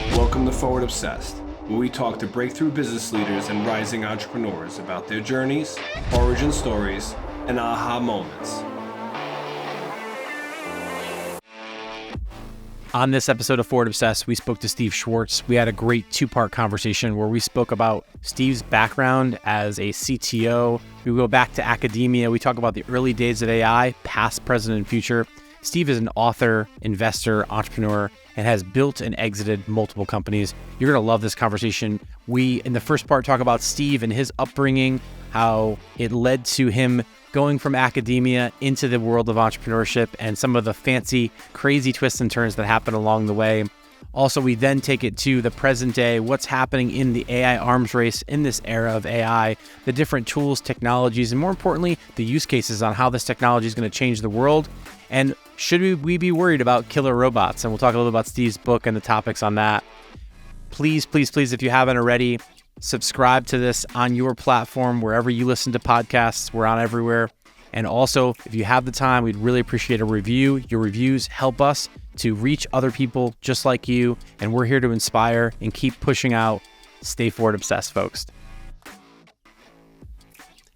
Welcome to Forward Obsessed, where we talk to breakthrough business leaders and rising entrepreneurs about their journeys, origin stories, and aha moments. On this episode of Forward Obsessed, we spoke to Steve Schwartz. We had a great two-part conversation where we spoke about Steve's background as a CTO. We go back to academia. We talk about the early days of AI, past, present, and future. Steve is an author, investor, entrepreneur, and has built and exited multiple companies. You're going to love this conversation. We, in the first part, talk about Steve and his upbringing, how it led to him going from academia into the world of entrepreneurship and some of the fancy, crazy twists and turns that happen along the way. Also, we then take it to the present day, what's happening in the AI arms race in this era of AI, the different tools, technologies, and more importantly, the use cases on how this technology is going to change the world. And should we be worried about killer robots? And we'll talk a little about Steve's book and the topics on that. Please, please, please, if you haven't already, subscribe to this on your platform, wherever you listen to podcasts. We're on everywhere. And also, if you have the time, we'd really appreciate a review. Your reviews help us to reach other people just like you. And we're here to inspire and keep pushing out. Stay Forward Obsessed, folks.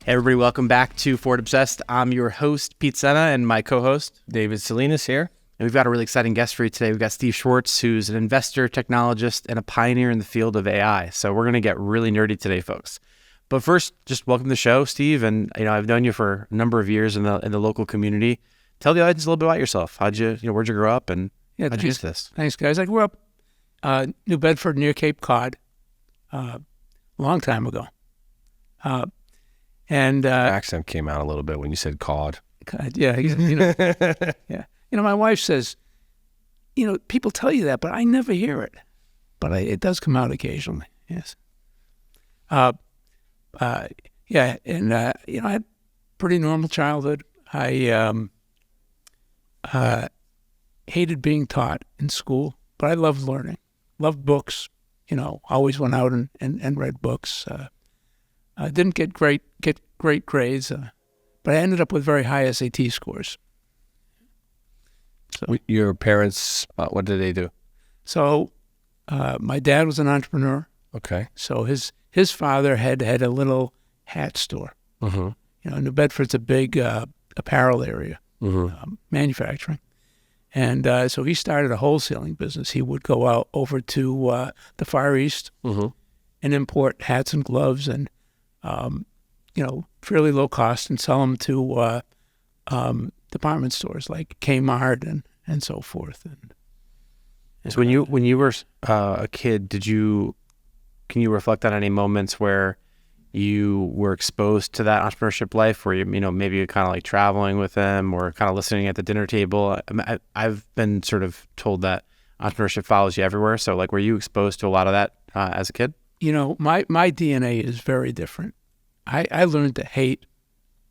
Hey everybody, welcome back to Forward Obsessed. I'm your host, Pete Senna, and my co-host, David Salinas here. And we've got a really exciting guest for you today. We've got Steve Schwartz, who's an investor, technologist, and a pioneer in the field of AI. So we're going to get really nerdy today, folks. But first, just welcome to the show, Steve. And I've known you for a number of years in the local community. Tell the audience a little bit about yourself. Where'd you grow up, and how'd you get to this? Thanks, guys. I grew up New Bedford near Cape Cod a long time ago. And accent came out a little bit when you said cod. Yeah, yeah. My wife says, people tell you that, but I never hear it. But it does come out occasionally. Yes. Yeah, and I had a pretty normal childhood. I hated being taught in school, but I loved learning. Loved books. Always went out and read books. I didn't get great grades, but I ended up with very high SAT scores. So, your parents, what did they do? So my dad was an entrepreneur. Okay. So his father had a little hat store. Mm-hmm. New Bedford's a big apparel area, manufacturing. And so he started a wholesaling business. He would go out over to the Far East and import hats and gloves and fairly low cost, and sell them to department stores like Kmart and so forth. And so when you were a kid, can you reflect on any moments where you were exposed to that entrepreneurship life, where maybe you're kind of like traveling with them or kind of listening at the dinner table? I've been sort of told that entrepreneurship follows you everywhere. So were you exposed to a lot of that as a kid? My DNA is very different. I learned to hate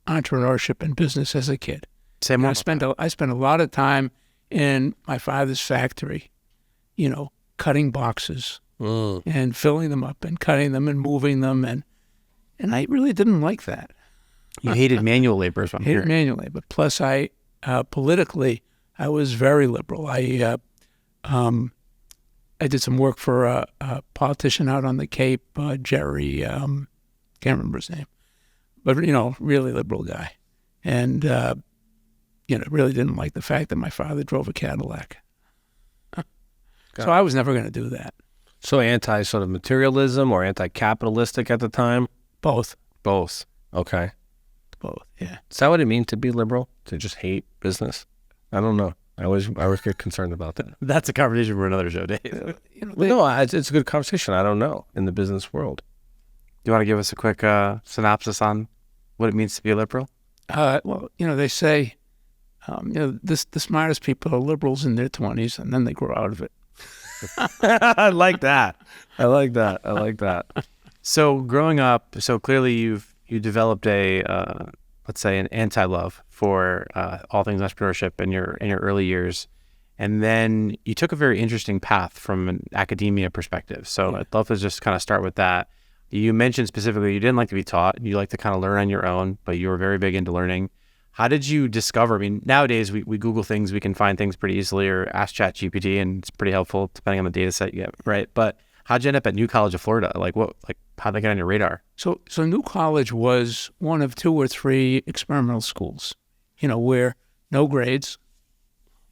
entrepreneurship and business as a kid. Same. I spent a lot of time in my father's factory, cutting boxes and filling them up and cutting them and moving them, and I really didn't like that. You hated manual labor, is what I'm hearing. Hated manual labor. Plus, I politically, I was very liberal. I did some work for a politician out on the Cape, Jerry. Can't remember his name, but really liberal guy, and really didn't like the fact that my father drove a Cadillac. So I was never going to do that. So anti sort of materialism or anti-capitalistic at the time? Both. Okay. Both. Yeah. Is that what it means to be liberal? To just hate business? I don't know. I always get concerned about that. That's a conversation for another show, Dave. No, it's a good conversation. I don't know in the business world. Do you want to give us a quick synopsis on what it means to be a liberal? Well, they say, the smartest people are liberals in their 20s, and then they grow out of it. I like that. So growing up, clearly you developed let's say an anti-love for all things entrepreneurship in your early years, and then you took a very interesting path from an academia perspective. So I'd love to just kind of start with that. You mentioned specifically you didn't like to be taught. You like to kind of learn on your own, but you were very big into learning. How did you discover? I mean, nowadays we Google things, we can find things pretty easily, or ask ChatGPT, and it's pretty helpful depending on the data set you get, right? But how'd you end up at New College of Florida? How'd they get on your radar? So New College was one of 2 or 3 experimental schools, where no grades.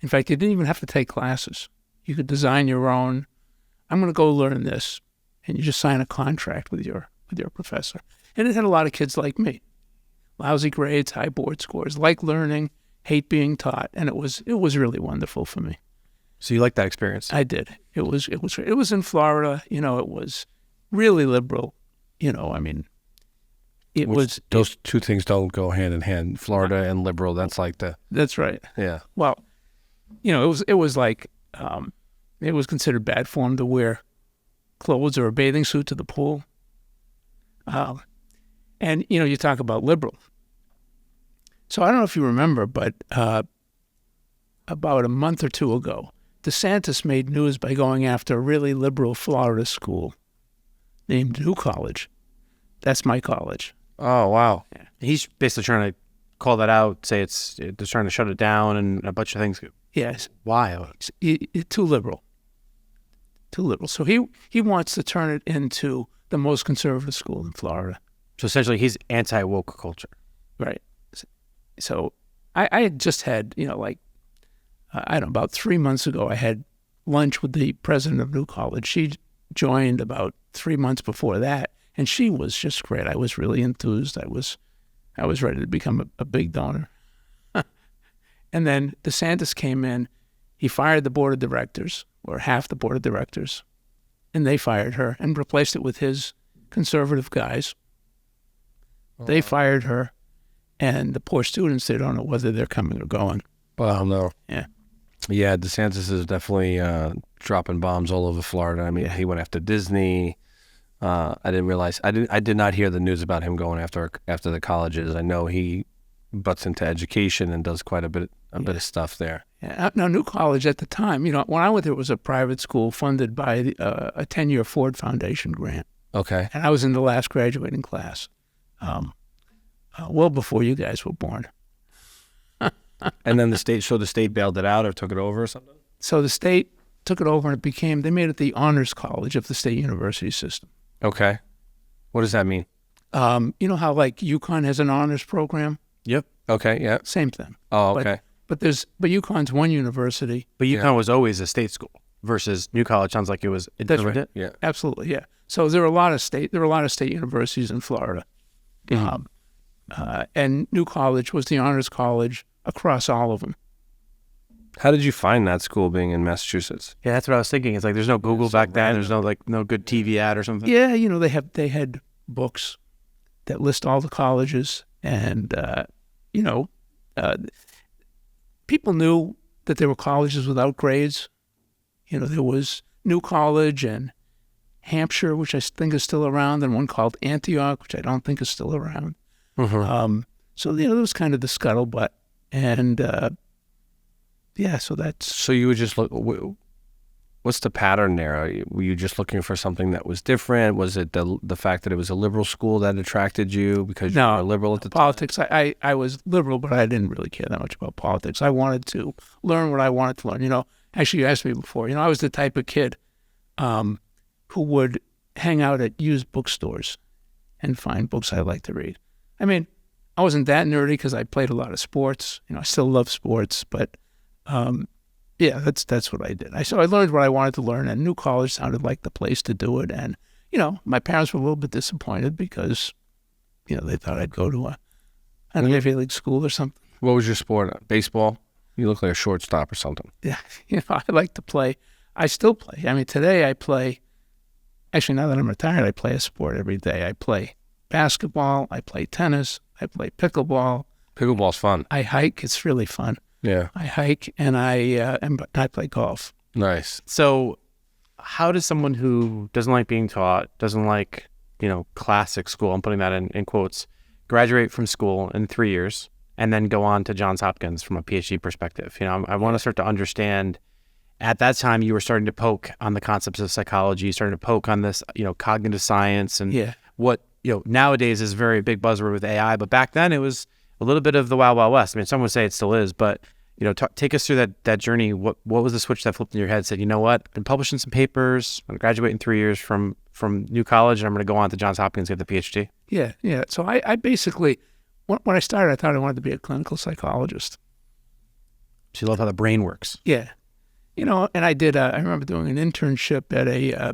In fact, you didn't even have to take classes. You could design your own. I'm going to go learn this, and you just sign a contract with your professor. And it had a lot of kids like me, lousy grades, high board scores, like learning, hate being taught, and it was really wonderful for me. So you liked that experience? I did. It was in Florida. It was really liberal. Those two things don't go hand in hand. Florida and liberal. That's right. Yeah. Well, it was like it was considered bad form to wear clothes or a bathing suit to the pool. And you talk about liberal. So I don't know if you remember, but about a month or 2 ago, DeSantis made news by going after a really liberal Florida school named New College. That's my college. Oh, wow. Yeah. He's basically trying to call that out, say they're trying to shut it down and a bunch of things. Yes. Why? Too liberal. Too liberal. So he wants to turn it into the most conservative school in Florida. So essentially he's anti-woke culture. Right. So I had just had, about 3 months ago, I had lunch with the president of New College. She joined about 3 months before that, and she was just great. I was really enthused. I was ready to become a big donor. And then DeSantis came in. He fired the board of directors, or half the board of directors, and they fired her and replaced it with his conservative guys. They fired her, and the poor students, they don't know whether they're coming or going. Well, no. Yeah. Yeah, DeSantis is definitely dropping bombs all over Florida. I mean, he went after Disney. I didn't realize. I did not hear the news about him going after the colleges. I know he butts into education and does quite a bit of stuff there. Yeah. Now, New College at the time, when I went there, it was a private school funded by a 10-year Ford Foundation grant. Okay. And I was in the last graduating class, well before you guys were born. And then the state bailed it out or took it over or something? So the state took it over, and they made it the honors college of the state university system. Okay. What does that mean? You know how like UConn has an honors program? Yep. Okay, yeah. Same thing. Oh, okay. But UConn's one university. But UConn was always a state school versus New College sounds like it was a That's different. right. Yeah. Absolutely, yeah. So there were a lot of state universities in Florida. Mm-hmm. And New College was the honors college across all of them. How did you find that school being in Massachusetts? Yeah, that's what I was thinking. It's like there's no Google back then. There's no good TV ad or something. Yeah, they had books that list all the colleges, and people knew that there were colleges without grades. There was New College and Hampshire, which I think is still around, and one called Antioch, which I don't think is still around. Mm-hmm. So there was kind of the scuttlebutt, and so that's. So you would just look. What's the pattern there? Were you just looking for something that was different? Was it the fact that it was a liberal school that attracted you because you were liberal at the politics, time? I was liberal, but I didn't really care that much about politics. I wanted to learn what I wanted to learn. Actually, you asked me before. I was the type of kid who would hang out at used bookstores and find books I liked to read. I mean, I wasn't that nerdy because I played a lot of sports. I still love sports, but that's what I did. So I learned what I wanted to learn, and New College sounded like the place to do it. And my parents were a little bit disappointed because they thought I'd go to an Ivy League school or something. What was your sport? Baseball? You look like a shortstop or something. Yeah, I like to play. I still play. I mean, today I play. Actually, now that I'm retired, I play a sport every day. I play basketball. I play tennis. I play pickleball. Pickleball's fun. I hike. It's really fun. Yeah. I hike, and I play golf. Nice. So how does someone who doesn't like being taught, doesn't like, classic school, I'm putting that in quotes, graduate from school in 3 years and then go on to Johns Hopkins from a PhD perspective? I want to start to understand, at that time you were starting to poke on the concepts of psychology, starting to poke on this, cognitive science and what, nowadays is a very big buzzword with AI, but back then it was a little bit of the Wild Wild West. I mean, some would say it still is, but take us through that journey. What was the switch that flipped in your head? Said, you know what? I've been publishing some papers. I'm going to graduate in 3 years from New College, and I'm going to go on to Johns Hopkins, get the PhD. Yeah. So I basically, when I started, I thought I wanted to be a clinical psychologist. So you love how the brain works. Yeah. And I did, I remember doing an internship at a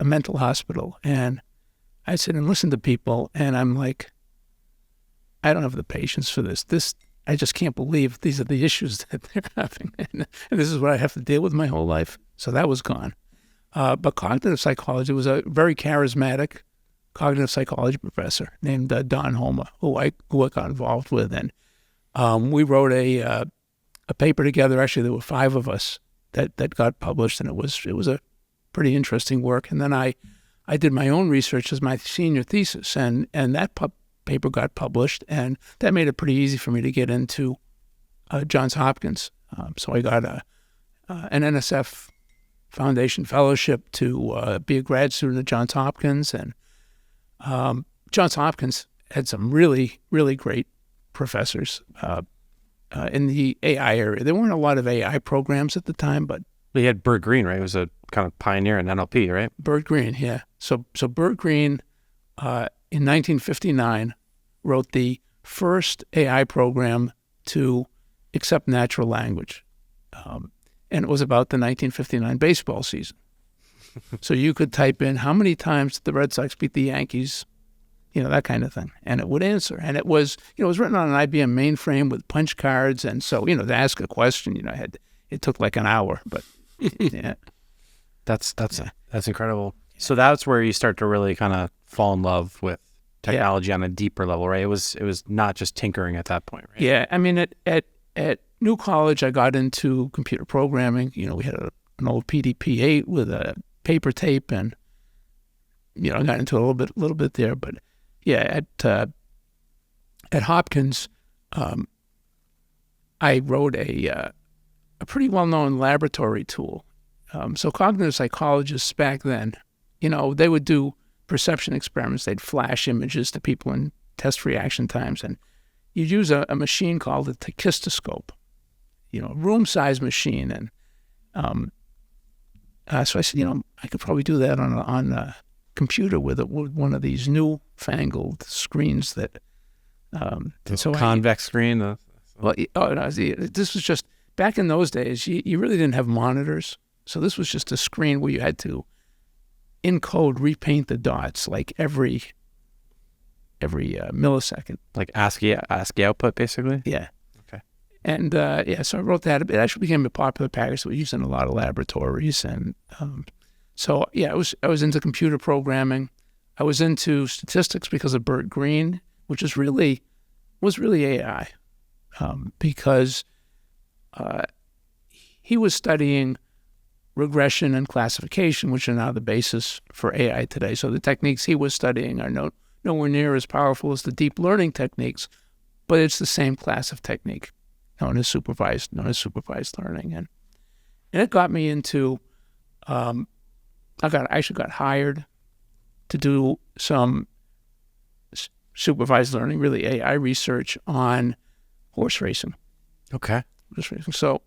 mental hospital, and I sit and listen to people, and I'm like, I don't have the patience for this. I just can't believe these are the issues that they're having, and this is what I have to deal with my whole life. So that was gone. But cognitive psychology was a very charismatic cognitive psychology professor named Don Homa, who I got involved with, and we wrote a paper together. Actually, there were 5 of us that got published, and it was a pretty interesting work. And then I did my own research as my senior thesis, and that paper got published, and that made it pretty easy for me to get into Johns Hopkins. So I got an NSF Foundation fellowship to be a grad student at Johns Hopkins, and Johns Hopkins had some really, really great professors in the AI area. There weren't a lot of AI programs at the time, but you had Bert Green, right? He was a kind of pioneer in NLP, right? Bert Green, yeah. So Bert Green, in 1959, wrote the first AI program to accept natural language, and it was about the 1959 baseball season. So you could type in how many times did the Red Sox beat the Yankees, that kind of thing, and it would answer. And it was, it was written on an IBM mainframe with punch cards, and so to ask a question, it took like an hour, but yeah, that's incredible. So that's where you start to really kind of fall in love with technology on a deeper level, right? It was not just tinkering at that point, right? Yeah, I mean, at New College, I got into computer programming. We had an old PDP-8 with a paper tape, and I got into a little bit there. But yeah, at Hopkins, I wrote a pretty well-known laboratory tool. So cognitive psychologists back then, they would do perception experiments. They'd flash images to people and test reaction times, and you'd use a machine called a tachistoscope, a room-sized machine. And so I said, I could probably do that on a computer with one of these newfangled screens that. So convex screen. This was just back in those days. You really didn't have monitors, so this was just a screen where you had to, in code, repaint the dots like every millisecond. Like ASCII output, basically. Yeah. Okay. And so I wrote that. It actually became a popular package that we used in a lot of laboratories, and so yeah, I was into computer programming. I was into statistics because of Bert Green, which was really AI, because he was studying regression and classification, which are now the basis for AI today. So the techniques he was studying are nowhere near as powerful as the deep learning techniques, but it's the same class of technique known as supervised learning. And it got me into, I actually got hired to do some supervised learning, really AI research on horse racing. Okay. Horse racing. So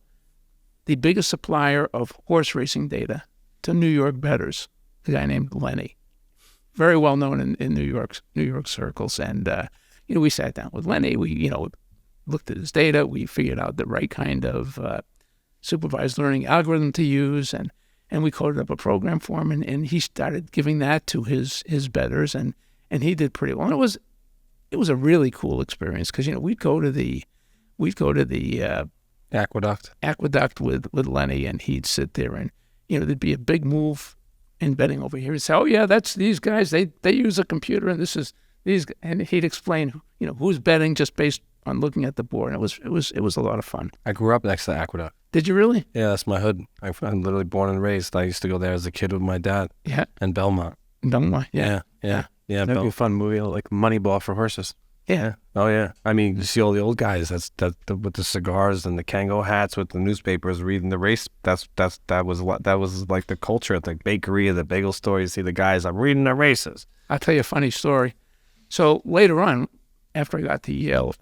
the biggest supplier of horse racing data to New York bettors, a guy named Lenny, very well known in New York circles. And we sat down with Lenny. We looked at his data. We figured out the right kind of supervised learning algorithm to use, and we coded up a program for him. And he started giving that to his bettors, and he did pretty well. And it was a really cool experience because we'd go to the aqueduct with Lenny, and he'd sit there, and there'd be a big move in betting over here. He'd say, "Oh yeah, that's these guys. They use a computer, and this is these." And he'd explain, who's betting just based on looking at the board. And it was a lot of fun. I grew up next to the aqueduct. Did you really? Yeah, that's my hood. I'm literally born and raised. I used to go there as a kid with my dad. Yeah. And Belmont. Belmont. Yeah. That'd be a fun movie, like Moneyball for horses. Yeah. Oh yeah. I mean, you see all the old guys. With the cigars and the Tangoe hats, with the newspapers, reading the race. That was like the culture at the bakery, the bagel store. You see the guys. I'm reading the races. I'll tell you a funny story. So later on, after I got to Yale,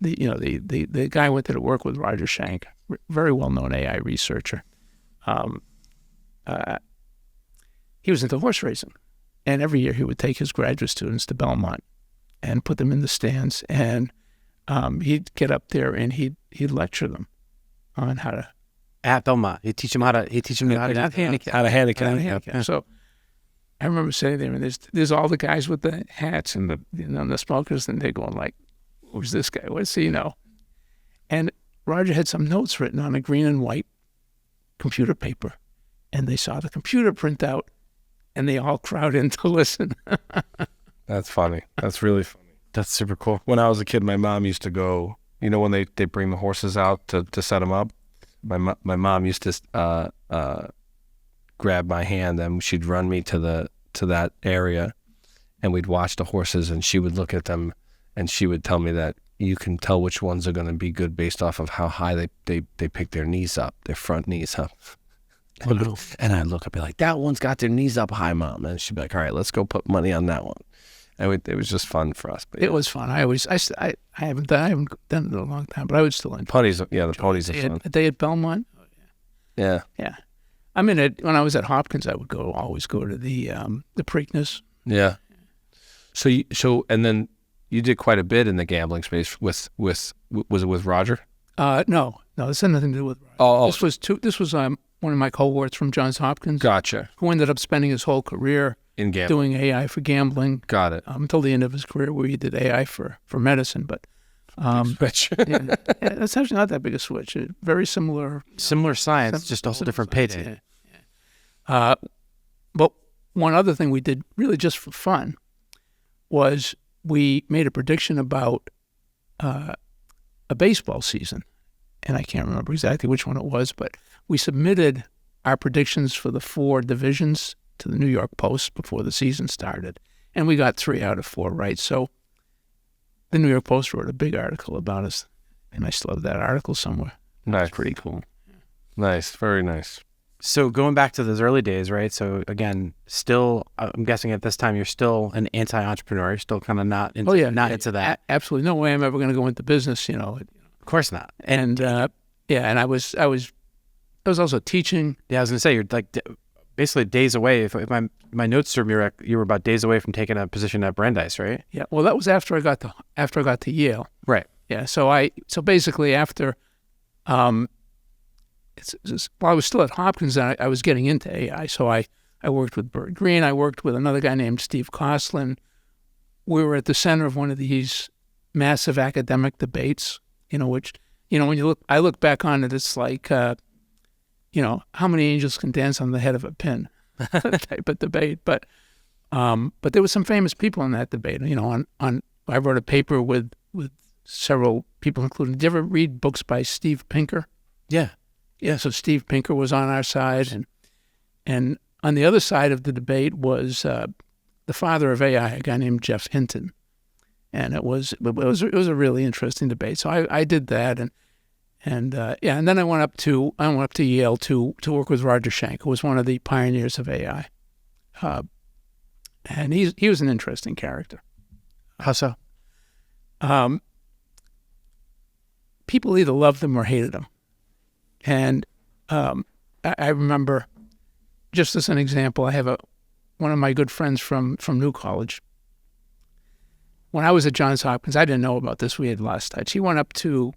the guy I went to work with, Roger Schenck, very well-known AI researcher. He was into horse racing, and every year he would take his graduate students to Belmont and put them in the stands, and he'd get up there and he'd lecture them on how to At Belmont, he'd teach them how to handicap. Yeah. So I remember sitting there, and there's all the guys with the hats and the smokers, and they're going like, "Who's this guy? What does he know?" And Roger had some notes written on a green and white computer paper, and they saw the computer printout, and they all crowd in to listen. That's funny. That's really funny. That's super cool. When I was a kid, my mom used to go, when they bring the horses out to set them up, my mom used to grab my hand, and she'd run me to that area, and we'd watch the horses, and she would look at them, and she would tell me that you can tell which ones are going to be good based off of how high they pick their knees up, their front knees up. And I'd look, I'd be like, that one's got their knees up high, Mom. And she'd be like, all right, let's go put money on that one. And it was just fun for us. But It was fun. I haven't done it in a long time, but I would still enjoy putties. Yeah, the putties are fun. A day at Belmont. Yeah. Yeah. I mean, when I was at Hopkins, I would always go to the Preakness. Yeah. So and then you did quite a bit in the gambling space with was it with Roger? No, this had nothing to do with Roger. Oh. This was one of my cohorts from Johns Hopkins. Gotcha. Who ended up spending his whole career In gambling. doing AI for gambling. Got it. Until the end of his career, where he did AI for medicine. But Switch. yeah, that's actually not that big a switch. Very similar. Similar science, just a whole different payday. Yeah. But one other thing we did really just for fun was we made a prediction about a baseball season. And I can't remember exactly which one it was, but we submitted our predictions for the 4 divisions to the New York Post before the season started. And we got 3 out of 4 right. So the New York Post wrote a big article about us, and I still have that article somewhere. Nice. It's pretty cool. Nice. Very nice. So going back to those early days, right? So again, still, I'm guessing at this time you're still an anti-entrepreneur. You're still kind of not into, into that. Absolutely no way I'm ever going to go into business. Of course not. And and I was also teaching. Yeah, I was gonna say you're like basically days away. If my notes serve me right, you were about days away from taking a position at Brandeis, right? Yeah. Well, that was after I got to Yale. Right. Yeah. So basically after, while I was still at Hopkins, I was getting into AI. So I worked with Bert Green. I worked with another guy named Steve Coslin. We were at the center of one of these massive academic debates. Which when I look back on it, it's like, how many angels can dance on the head of a pin type of debate. But there were some famous people in that debate. I wrote a paper with several people, including. Did you ever read books by Steve Pinker? Yeah. Yeah. So Steve Pinker was on our side, and on the other side of the debate was the father of AI, a guy named Jeff Hinton. And it was a really interesting debate. So I did that, and then I went up to Yale to work with Roger Schenck, who was one of the pioneers of AI, and he was an interesting character. How so? People either loved him or hated him, and I remember, just as an example, I have one of my good friends from New College. When I was at Johns Hopkins, I didn't know about this. We had lost touch. He went up to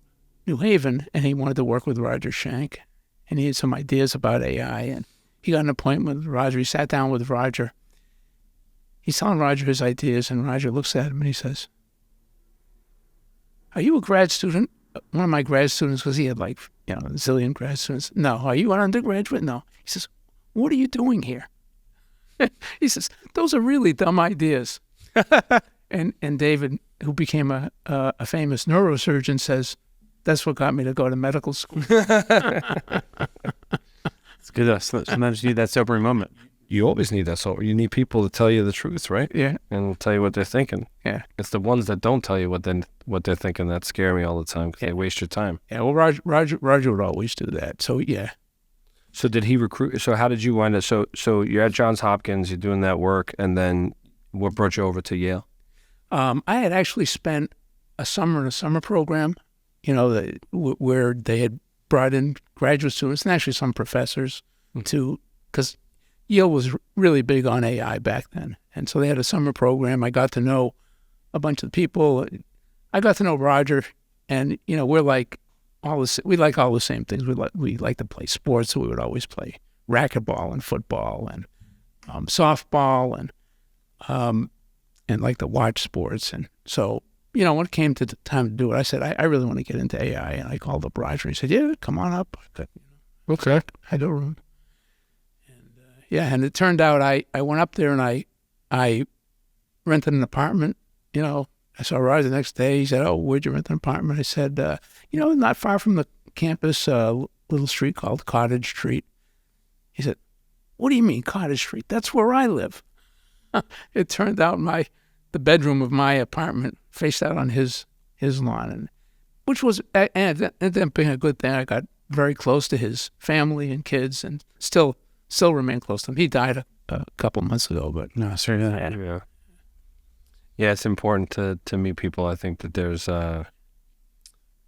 New Haven, and he wanted to work with Roger Schenck, and he had some ideas about AI, and he got an appointment with Roger. He sat down with Roger. He's telling Roger his ideas, and Roger looks at him, and he says, "Are you a grad student?" One of my grad students, because he had a zillion grad students. "No." "Are you an undergraduate?" "No." He says, "What are you doing here?" He says, "Those are really dumb ideas." And David, who became a famous neurosurgeon, says, "That's what got me to go to medical school." It's good. Sometimes you need that sobering moment. You always need that. So you need people to tell you the truth, right? Yeah. And tell you what they're thinking. Yeah. It's the ones that don't tell you what they're thinking that scare me all the time because they waste your time. Yeah. Well, Roger would always do that. So yeah. So did he recruit? So how did you wind up? So you're at Johns Hopkins, you're doing that work, and then what brought you over to Yale? I had actually spent a summer program, where they had brought in graduate students and actually some professors because Yale was really big on AI back then. And so they had a summer program. I got to know a bunch of the people. I got to know Roger, and, we're like we like all the same things. We like to play sports, so we would always play racquetball and football and softball and like to watch sports. And so, when it came to the time to do it, I said, I really want to get into AI. And I called up Roger, and he said, yeah, come on up. Okay. I got room. And and it turned out I went up there and I rented an apartment. I saw Roger the next day. He said, oh, where'd you rent an apartment? I said, not far from the campus, a little street called Cottage Street. He said, what do you mean Cottage Street? That's where I live. It turned out the bedroom of my apartment faced out on his lawn, and which was, and it ended up being a good thing. I got very close to his family and kids, and still remain close to him. He died a couple months ago, but no, sorry. Yeah, it's important to meet people. I think that there's,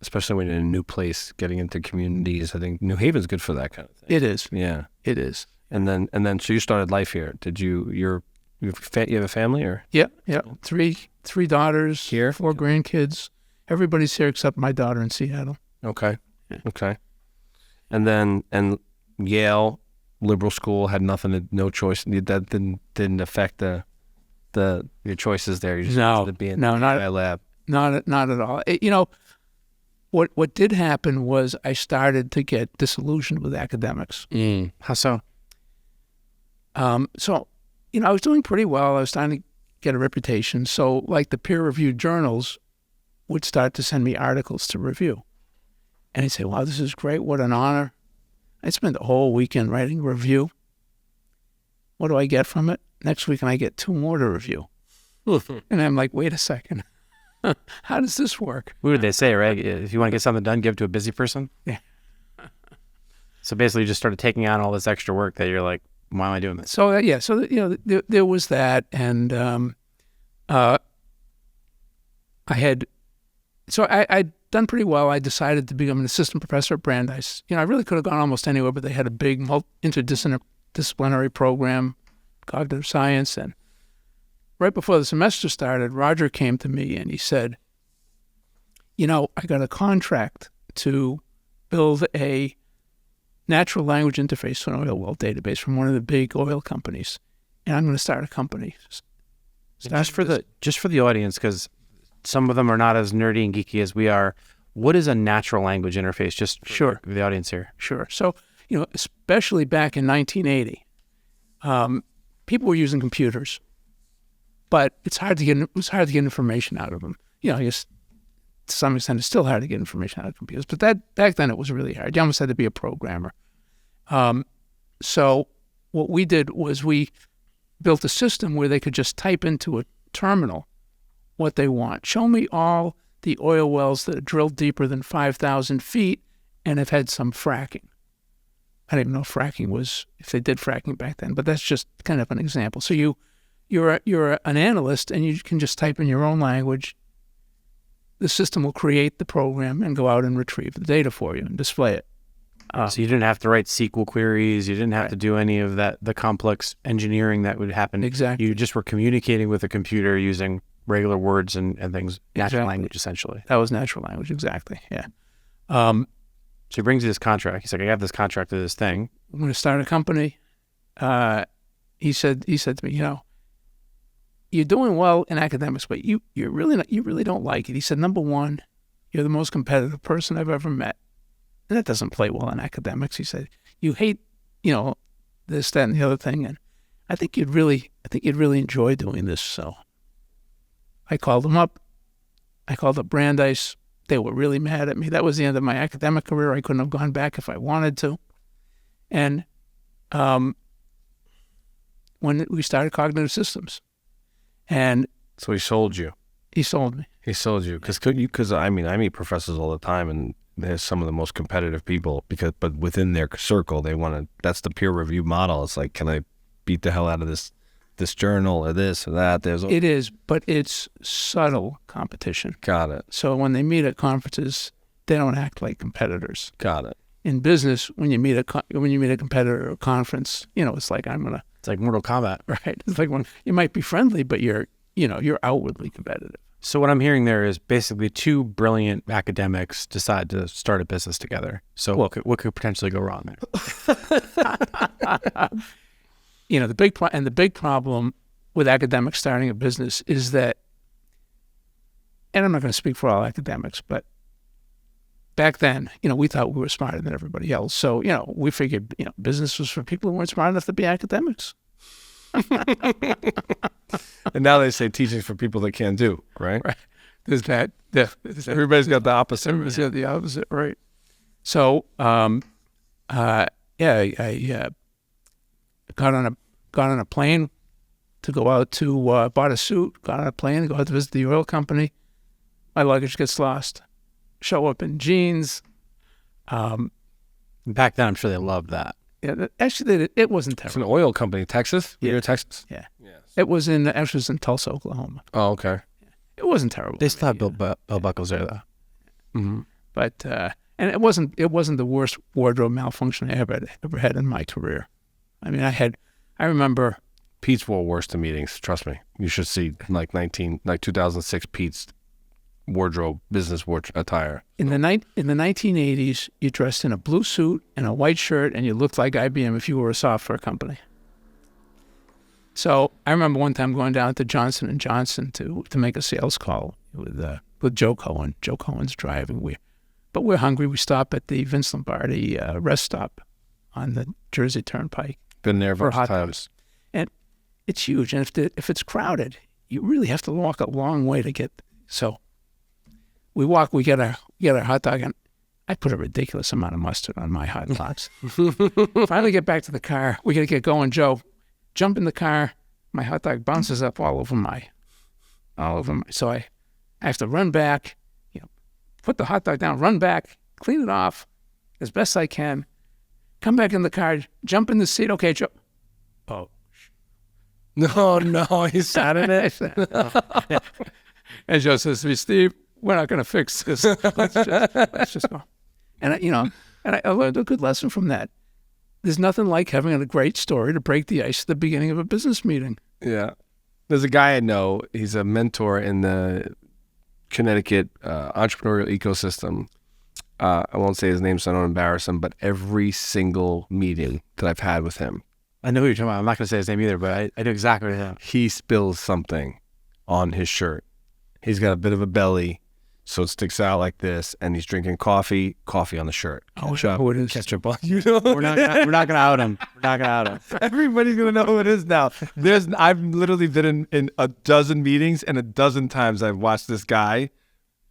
especially when you're in a new place, getting into communities. I think New Haven's good for that kind of thing. It is. Yeah, it is. And then, so you started life here. Did you have a family or? Yeah. Three daughters here, 4 grandkids. Everybody's here except my daughter in Seattle. Okay. Yeah. Okay. And Yale, liberal school, had no choice. That didn't affect your choices there. You just wanted to be in the lab. Not at all. What did happen was I started to get disillusioned with academics. How so? So, I was doing pretty well. I was starting to get a reputation. So, like the peer-reviewed journals would start to send me articles to review. And I'd say, wow, this is great. What an honor. I spent the whole weekend writing a review. What do I get from it? Next weekend, I get 2 more to review. And I'm like, wait a second. How does this work? What would they say, right? If you want to get something done, give it to a busy person? Yeah. So basically you just started taking on all this extra work that you're like, why am I doing this? So, there was that. And I'd done pretty well. I decided to become an assistant professor at Brandeis. I really could have gone almost anywhere, but they had a big interdisciplinary program, cognitive science. And right before the semester started, Roger came to me and he said, I got a contract to build a natural language interface to an oil well database from one of the big oil companies, and I'm going to start a company. Just for the audience, because some of them are not as nerdy and geeky as we are, what is a natural language interface? Just for the audience here. Sure. So, especially back in 1980, people were using computers, but it was hard to get information out of them. I guess to some extent it's still hard to get information out of computers, but back then it was really hard. You almost had to be a programmer. So what we did was we built a system where they could just type into a terminal what they want. Show me all the oil wells that are drilled deeper than 5,000 feet and have had some fracking. I don't even know if they did fracking back then, but that's just kind of an example. So you're an analyst and you can just type in your own language. The system will create the program and go out and retrieve the data for you and display it. So you didn't have to write SQL queries. You didn't have to do any of that, the complex engineering that would happen. Exactly. You just were communicating with a computer using regular words and things, natural language, essentially. That was natural language, exactly, yeah. So he brings you this contract. He's like, I have this contract to this thing. I'm going to start a company. He said to me, you're doing well in academics, but you really don't like it. He said, number one, you're the most competitive person I've ever met. And that doesn't play well in academics. He said, you hate, this, that, and the other thing. And I think you'd really enjoy doing this. So I called him up. I called up Brandeis. They were really mad at me. That was the end of my academic career. I couldn't have gone back if I wanted to. And when we started Cognitive Systems. And so he sold you. He sold me. He sold you because I meet professors all the time, and they're some of the most competitive people but within their circle, they want to. That's the peer review model. It's like, can I beat the hell out of this this journal or this or that. It is, but it's subtle competition. Got it. So when they meet at conferences, they don't act like competitors. Got it. In business, when you meet a competitor at a conference, it's like It's like Mortal Kombat. right. It's like when you might be friendly, but you're outwardly competitive. So what I'm hearing there is basically two brilliant academics decide to start a business together. So what could potentially go wrong there? The big problem with academics starting a business is that, and I'm not going to speak for all academics, but back then, we thought we were smarter than everybody else. So, we figured, business was for people who weren't smart enough to be academics. And now they say teaching's for people that can't do, right? Right. There's that. Everybody's got the opposite. Everybody's got the opposite, right? So, I got on a plane to go out to bought a suit. Got on a plane to go out to visit the oil company. My luggage gets lost. Show up in jeans. Back then, I'm sure they loved that. Yeah, actually, it wasn't It's terrible. an oil company, Texas. Yeah. You're in Texas. Yeah, Yes. it was in Tulsa, Oklahoma. Oh, okay. It wasn't terrible. They still have belt buckles there, though. Mm-hmm. But and it wasn't the worst wardrobe malfunction I ever had in my career. I mean, I remember Pete's wore worse to meetings. Trust me. You should see 2006 Pete's business wardrobe attire. in the 1980s, you dressed in a blue suit and a white shirt, and you looked like IBM if you were a software company. So I remember one time going down to Johnson & Johnson to make a sales call with Joe Cohen. Joe Cohen's driving. But we're hungry. We stop at the Vince Lombardi rest stop on the Jersey Turnpike. Been there For a bunch hot of times. And it's huge. And if it's crowded, you really have to walk a long way to get. So we get our hot dog, and I put a ridiculous amount of mustard on my hot dogs. Finally get back to the car. We got to get going. Joe, jump in the car. My hot dog bounces up all over my. So I have to run back, put the hot dog down, run back, clean it off as best I can, come back in the car, jump in the seat. Okay, Joe. Oh. No, he sat in it. And Joe says to me, Steve, we're not going to fix this. Let's just go. And I learned a good lesson from that. There's nothing like having a great story to break the ice at the beginning of a business meeting. Yeah. There's a guy I know. He's a mentor in the Connecticut entrepreneurial ecosystem. I won't say his name so I don't embarrass him, but every single meeting that I've had with him, I know who you're talking about. I'm not going to say his name either, but I know exactly what he spills something on his shirt. He's got a bit of a belly, so it sticks out like this, and he's drinking coffee on the shirt. Who it is? Ketchup on. You know? We're not going to out him. We're not going to out him. Everybody's going to know who it is now. I've literally been in a dozen meetings, and a dozen times I've watched this guy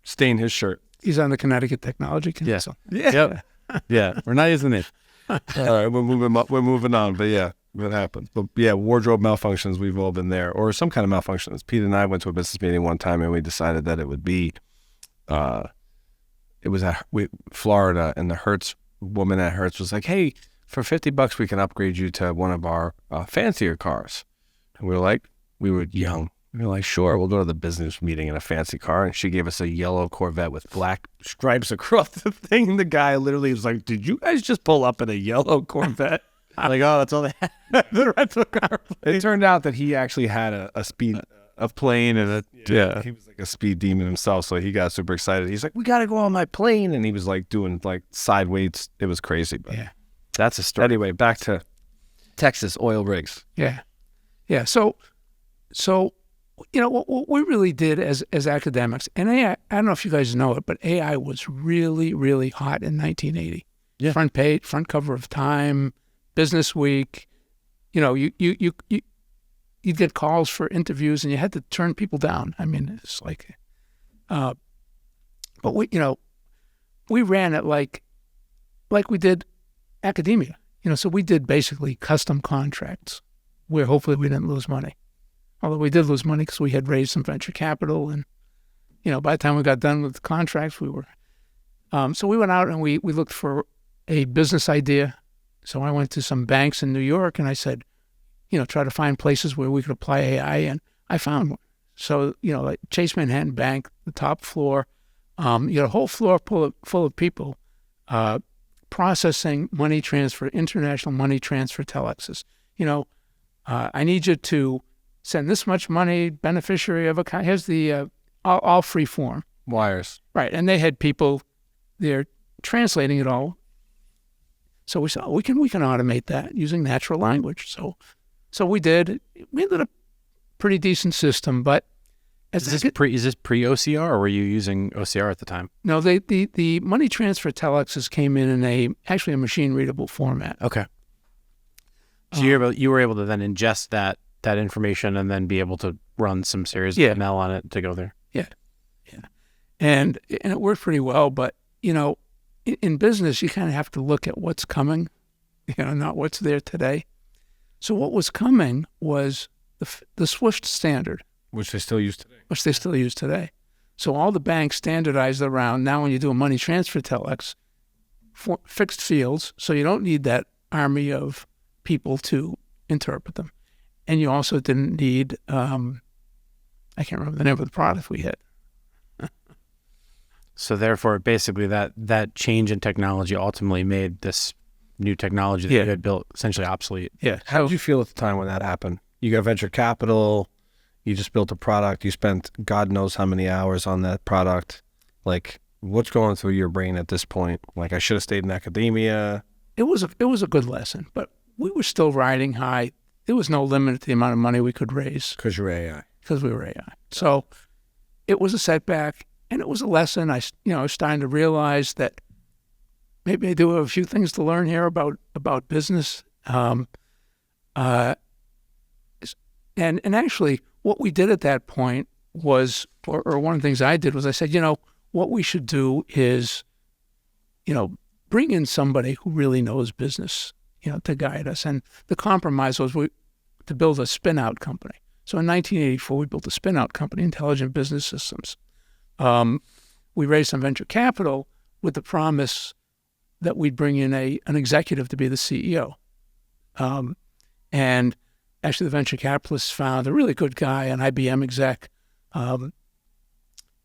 stain his shirt. He's on the Connecticut Technology Council. Yeah. Yep. Yeah. We're not using it. All right, we're moving on, but yeah, it happens. But yeah, wardrobe malfunctions, we've all been there, or some kind of malfunctions. Pete and I went to a business meeting one time, and we decided that it would be, it was at Florida, and the Hertz woman at Hertz was like, "Hey, for $50, we can upgrade you to one of our fancier cars." And we were young. We were like, "Sure, we'll go to the business meeting in a fancy car." And she gave us a yellow Corvette with black stripes across the thing. And the guy literally was like, "Did you guys just pull up in a yellow Corvette?" I'm like, oh, that's all they had. The rental car. It turned out that he actually had a plane, and he was like a speed demon himself. So he got super excited. He's like, "We got to go on my plane," and he was like doing like side weights. It was crazy. But Yeah. that's a story. Anyway, back to Texas oil rigs. Yeah. So what we really did as academics, and AI, I don't know if you guys know it, but AI was really, really hot in 1980. Yeah. Front page, front cover of Time, Business Week. You'd get calls for interviews, and you had to turn people down. I mean, it's like, but we ran it like we did academia. So we did basically custom contracts where hopefully we didn't lose money. Although we did lose money because we had raised some venture capital, and by the time we got done with the contracts, we were. So we went out and we looked for a business idea. So I went to some banks in New York and I said, try to find places where we could apply AI, and I found one. So, like Chase Manhattan Bank, the top floor, you had a whole floor full of people processing money transfer, international money transfer telexes. I need you to send this much money, beneficiary of account. Here's the all free form. Wires. Right, and they had people there translating it all. So we said, we can automate that using natural language. So we did. We ended up pretty decent system, but Is this pre-OCR, or were you using OCR at the time? No, the money transfer telexes came in actually a machine readable format. Okay. So you were able to then ingest that information and then be able to run some serious ML on it to go there. Yeah. And it worked pretty well, but in business you kind of have to look at what's coming, not what's there today. So what was coming was the Swift standard, Which they still use today. So all the banks standardized around, now when you do a money transfer telex, for fixed fields, so you don't need that army of people to interpret them. And you also didn't need, I can't remember the name of the product we had. So therefore, basically that change in technology ultimately made this new technology that you had built essentially obsolete. Yeah. How did you feel at the time when that happened? You got venture capital, you just built a product, you spent God knows how many hours on that product. Like, what's going through your brain at this point? Like, I should have stayed in academia. It was a good lesson, but we were still riding high. There was no limit to the amount of money we could raise. Because you're AI. Because we were AI. So it was a setback, and it was a lesson. I was starting to realize that maybe I do have a few things to learn here about business. And actually, what we did at that point was, or one of the things I did was I said, what we should do is, bring in somebody who really knows business, to guide us. And the compromise was to build a spin-out company. So in 1984, we built a spin-out company, Intelligent Business Systems. We raised some venture capital with the promise that we'd bring in an executive to be the CEO. And actually, the venture capitalists found a really good guy, an IBM exec,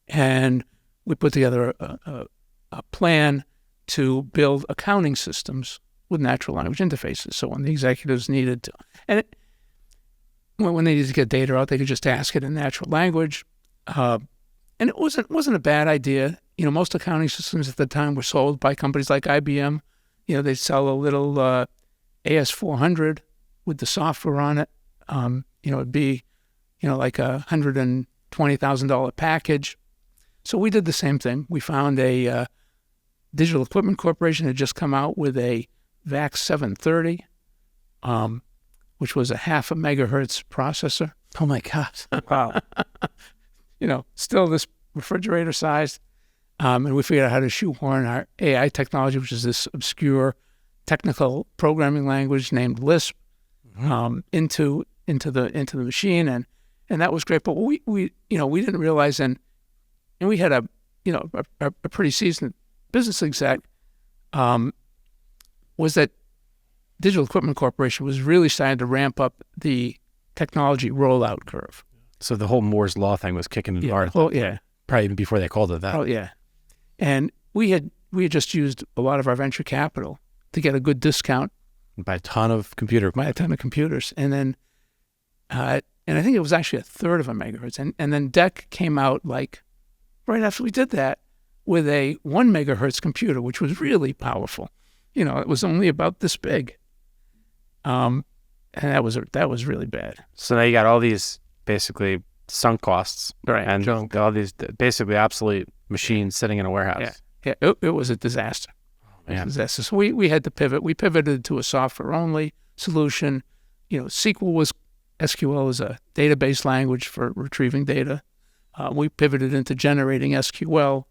and we put together a plan to build accounting systems with natural language interfaces. So when the executives needed to, when they needed to get data out, they could just ask it in natural language. And it wasn't a bad idea. Most accounting systems at the time were sold by companies like IBM. They'd sell a little AS400 with the software on it. It'd be, like $120,000 package. So we did the same thing. We found a Digital Equipment Corporation had just come out with a VAX 730, which was a 0.5 megahertz processor. Oh my God! Wow. Still this refrigerator sized. And we figured out how to shoehorn our AI technology, which is this obscure technical programming language named Lisp, into the machine, and that was great. But we didn't realize, and we had a pretty seasoned business exec, was that Digital Equipment Corporation was really starting to ramp up the technology rollout curve. So the whole Moore's Law thing was kicking in hard. Oh yeah, probably even before they called it that. Oh yeah, and we had just used a lot of our venture capital to get a good discount. Buy a ton of computers, and then, and I think it was actually 1/3 of a megahertz, and then DEC came out like right after we did that with a 1 megahertz computer, which was really powerful. It was only about this big, and that was really bad. So now you got all these basically sunk costs, right? And junk. All these basically obsolete machines sitting in a warehouse. Yeah, it was a disaster. So we had to pivot. We pivoted to a software-only solution. SQL is a database language for retrieving data. We pivoted into generating SQL.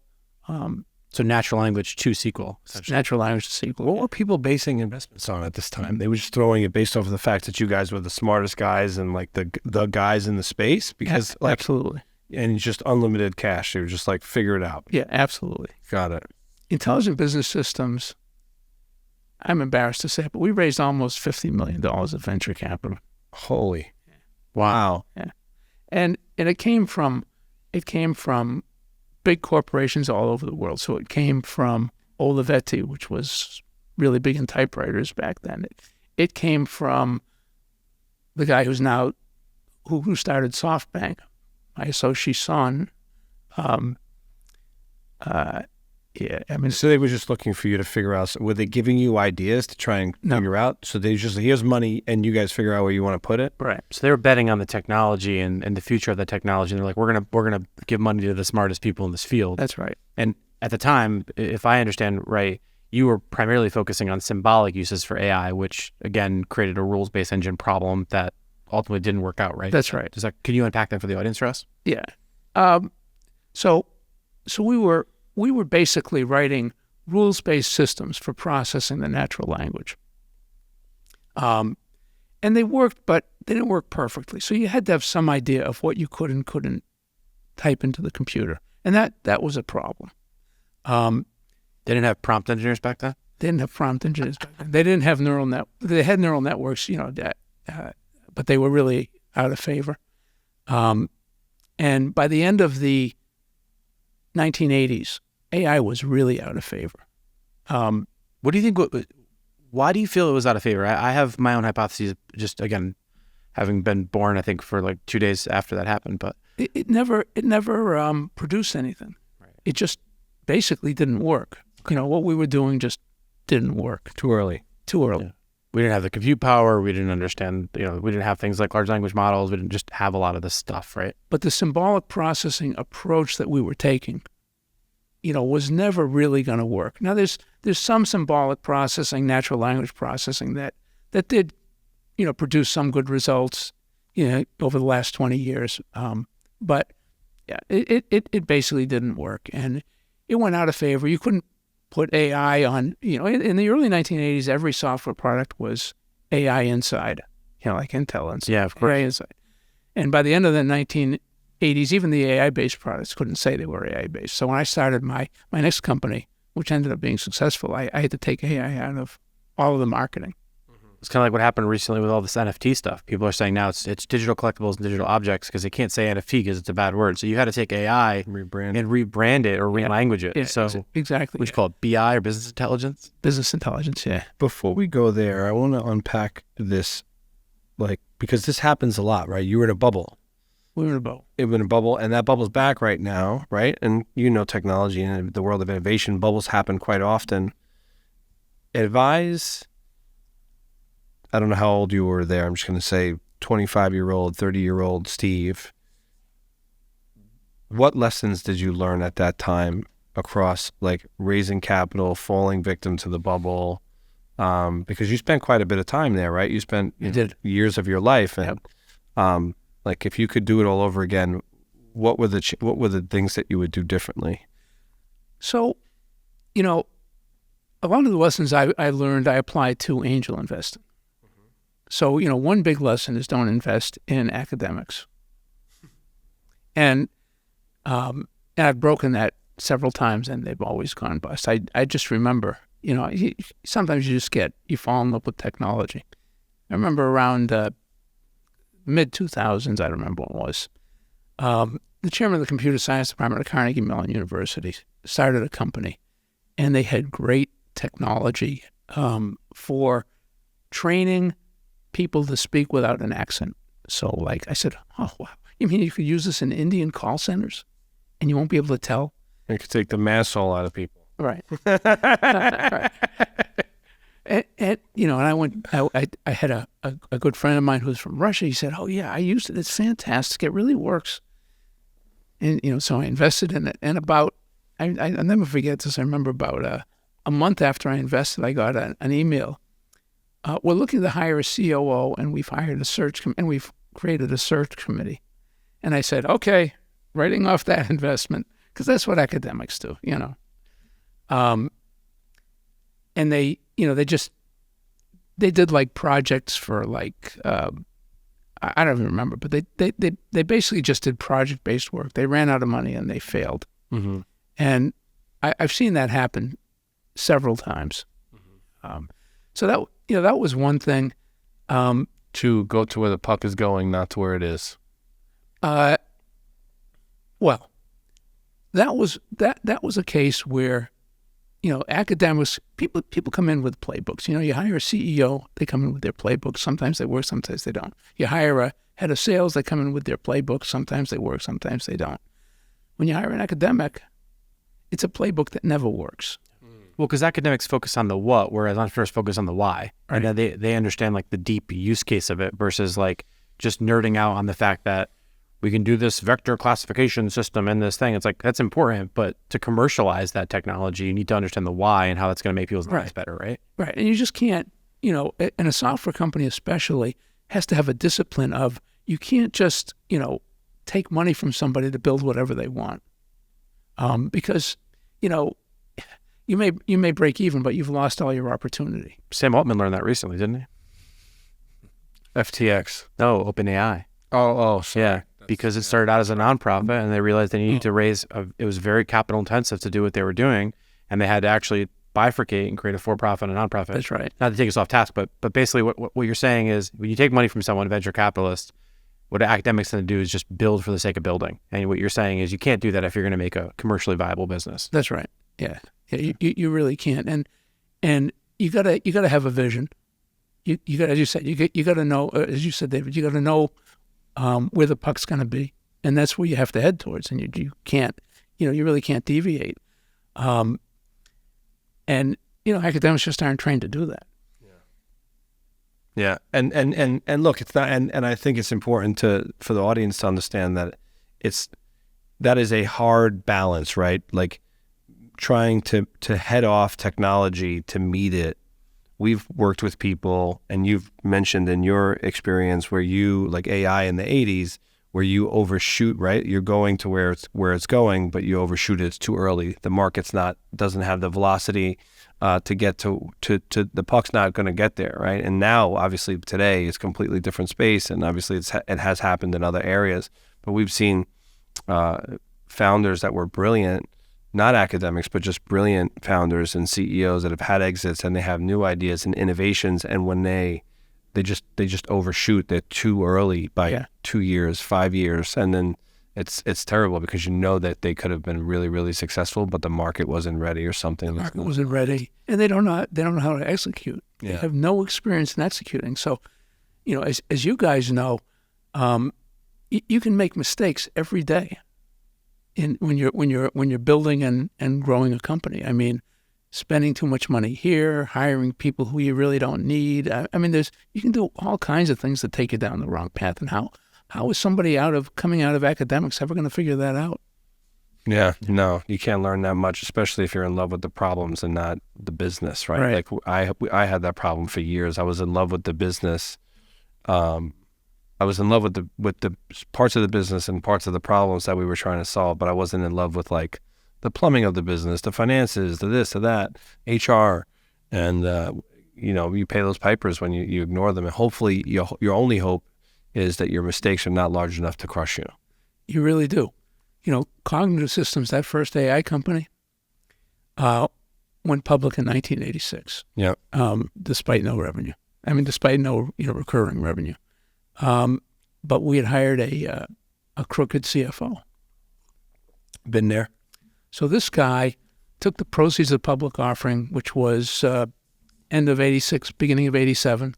So natural language to SQL. Natural language to SQL. What were people basing investments on at this time? They were just throwing it based off of the fact that you guys were the smartest guys and like the guys in the space? Because absolutely. And just unlimited cash. They were just like, figure it out. Yeah, absolutely. Got it. Intelligent Business Systems, I'm embarrassed to say it, but we raised almost $50 million of venture capital. Holy. Wow. Yeah. And it came from big corporations all over the world. So it came from Olivetti, which was really big in typewriters back then. It came from the guy who's now who started SoftBank, my associate's son. Yeah, I mean, So they were just looking for you to figure out. Were they giving you ideas to try and figure out? So they just, here's money, and you guys figure out where you want to put it. right. So they were betting on the technology and the future of the technology. And they're like, we're gonna give money to the smartest people in this field. That's right. And at the time, if I understand right, you were primarily focusing on symbolic uses for AI, which again created a rules-based engine problem that ultimately didn't work out, right? That's right. Can you unpack that for the audience for us? Yeah. So we were basically writing rules-based systems for processing the natural language. And they worked, but they didn't work perfectly. So you had to have some idea of what you could and couldn't type into the computer. And that was a problem. They didn't have prompt engineers back then? They didn't have prompt engineers back then. They didn't have they had neural networks, but they were really out of favor. And by the end of the 1980s, AI was really out of favor. What do you think? Why do you feel it was out of favor? I have my own hypotheses, just again, having been born, I think, for like 2 days after that happened. But It never produced anything. Right. It just basically didn't work. What we were doing just didn't work. Too early. Too early. Yeah. We didn't have the compute power. We didn't understand, we didn't have things like large language models. We didn't just have a lot of this stuff, right? But the symbolic processing approach that we were taking, was never really going to work. Now, there's some symbolic processing, natural language processing that did, produce some good results, over the last 20 years. But yeah, it basically didn't work, and it went out of favor. You couldn't put AI on, in the early 1980s, every software product was AI inside, like Intel inside. Yeah, of course. AI inside. And by the end of the 1980s, even the AI-based products couldn't say they were AI-based. So when I started my next company, which ended up being successful, I had to take AI out of all of the marketing. It's kind of like what happened recently with all this NFT stuff. People are saying now it's digital collectibles and digital objects because they can't say NFT because it's a bad word. So you had to take AI and rebrand it or re-language it. Yeah, so exactly. What you call it, BI or business intelligence? Business intelligence, yeah. Before we go there, I want to unpack this, because this happens a lot, right? You were in a bubble. We were in a bubble. It was in a bubble, and that bubble's back right now, right? And technology and the world of innovation, bubbles happen quite often. Advise, I don't know how old you were there. I'm just going to say 25-year-old, 30-year-old Steve. What lessons did you learn at that time across raising capital, falling victim to the bubble? Because you spent quite a bit of time there, right? You spent years of your life, and if you could do it all over again, what were the things that you would do differently? So, a lot of the lessons I learned, I applied to angel investing. So, one big lesson is don't invest in academics. And I've broken that several times, and they've always gone bust. I just remember, sometimes you fall in love with technology. I remember around mid-2000s, I remember what it was, the chairman of the computer science department at Carnegie Mellon University started a company, and they had great technology for training people to speak without an accent. So, I said, oh, wow, you mean you could use this in Indian call centers, and you won't be able to tell? It could take the mass all out of people. Right. Right. And I went. I had a good friend of mine who's from Russia. He said, "Oh yeah, I used it. It's fantastic. It really works." And so I invested in it. And I'll never forget this. I remember about a month after I invested, I got an email. We're looking to hire a COO, and we've hired and we've created a search committee. And I said, "Okay," writing off that investment because that's what academics do, And they did projects for I don't even remember, but they basically just did project-based work. They ran out of money and they failed. Mm-hmm. And I've seen that happen several times. So that was one thing. to go to where the puck is going, not to where it is? Well, that was a case where, academics, people come in with playbooks. You hire a CEO, they come in with their playbooks. Sometimes they work, sometimes they don't. You hire a head of sales, they come in with their playbooks. Sometimes they work, sometimes they don't. When you hire an academic, it's a playbook that never works. Well, because academics focus on the what, whereas entrepreneurs focus on the why. Right. And they understand like the deep use case of it versus like just nerding out on the fact that we can do this vector classification system in this thing. It's like, that's important, but to commercialize that technology, you need to understand the why and how that's going to make people's lives better, right? Right. And you just can't, and a software company especially has to have a discipline of, you can't just, take money from somebody to build whatever they want. Because, you may break even, but you've lost all your opportunity. Sam Altman learned that recently, didn't he? FTX. No, OpenAI. Oh, sorry. Yeah, because it started out as a nonprofit, and they realized they needed to raise. It was very capital intensive to do what they were doing, and they had to actually bifurcate and create a for-profit and a nonprofit. That's right. Not to take us off task, but basically, what you're saying is when you take money from someone, venture capitalist, what academics tend to do is just build for the sake of building. And what you're saying is you can't do that if you're going to make a commercially viable business. That's right. Yeah. You really can't. And you gotta have a vision. You got, as you said, you got to know, as you said, David, you got to know where the puck's going to be, and that's where you have to head towards. And you can't, you really can't deviate. And academics just aren't trained to do that. Yeah, and look, it's not, and I think it's important for the audience to understand that that is a hard balance, right? Like trying to head off technology to meet it. We've worked with people, and you've mentioned in your experience where you, like AI in the 80s, where you overshoot, right? You're going to where it's going, but you overshoot it. It's too early. The market's doesn't have the velocity to get to the puck's not going to get there, right? And now, obviously, today is completely different space, and obviously it has happened in other areas. But we've seen founders that were brilliant, not academics, but just brilliant founders and CEOs that have had exits, and they have new ideas and innovations, and when they just overshoot, they're too early by 2 years, 5 years, and then it's terrible because that they could have been really, really successful, but the market wasn't ready or something. The market wasn't ready, and they don't know how to execute. Yeah. They have no experience in executing. So, as you guys know, you can make mistakes every day when you're building and growing a company. I mean, spending too much money here, hiring people who you really don't need. I mean, you can do all kinds of things that take you down the wrong path. And how is somebody coming out of academics ever going to figure that out? Yeah, no, you can't learn that much, especially if you're in love with the problems and not the business, right? Like I had that problem for years. I was in love with the business. I was in love with the parts of the business and parts of the problems that we were trying to solve, but I wasn't in love with like the plumbing of the business, the finances, the this, the that, HR, and you pay those pipers when you ignore them, and hopefully your only hope is that your mistakes are not large enough to crush you. You really do. Cognitive Systems, that first AI company, went public in 1986. Yeah. Despite no revenue. I mean, despite no recurring revenue. But we had hired a crooked CFO. Been there. So this guy took the proceeds of the public offering, which was end of 86, beginning of 87.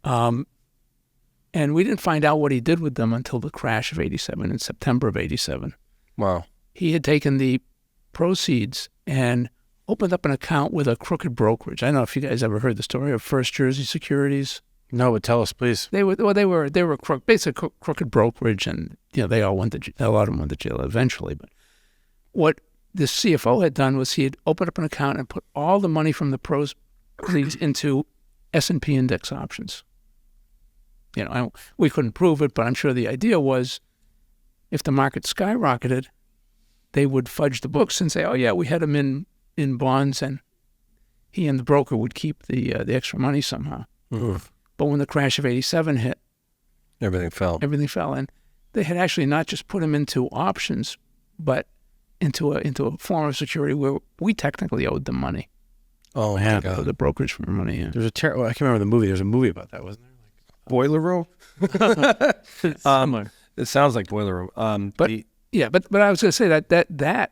And we didn't find out what he did with them until the crash of 87, in September of 87. Wow. He had taken the proceeds and opened up an account with a crooked brokerage. I don't know if you guys ever heard the story of First Jersey Securities. No, but tell us, please. They were basically crooked brokerage, and they all went to jail. A lot of them went to jail eventually. But what the CFO had done was he had opened up an account and put all the money from the proceeds into S&P index options. We couldn't prove it, but I'm sure the idea was if the market skyrocketed, they would fudge the books and say, "Oh yeah, we had them in bonds," and he and the broker would keep the extra money somehow. Mm-hmm. But when the crash of 87 hit, everything fell. And they had actually not just put them into options, but into a form of security where we technically owed them money. Oh, my God. The brokerage for money. Yeah. There's I can't remember the movie. There's a movie about that, wasn't there? Boiler room. Similar. It sounds like boiler room. But I was going to say that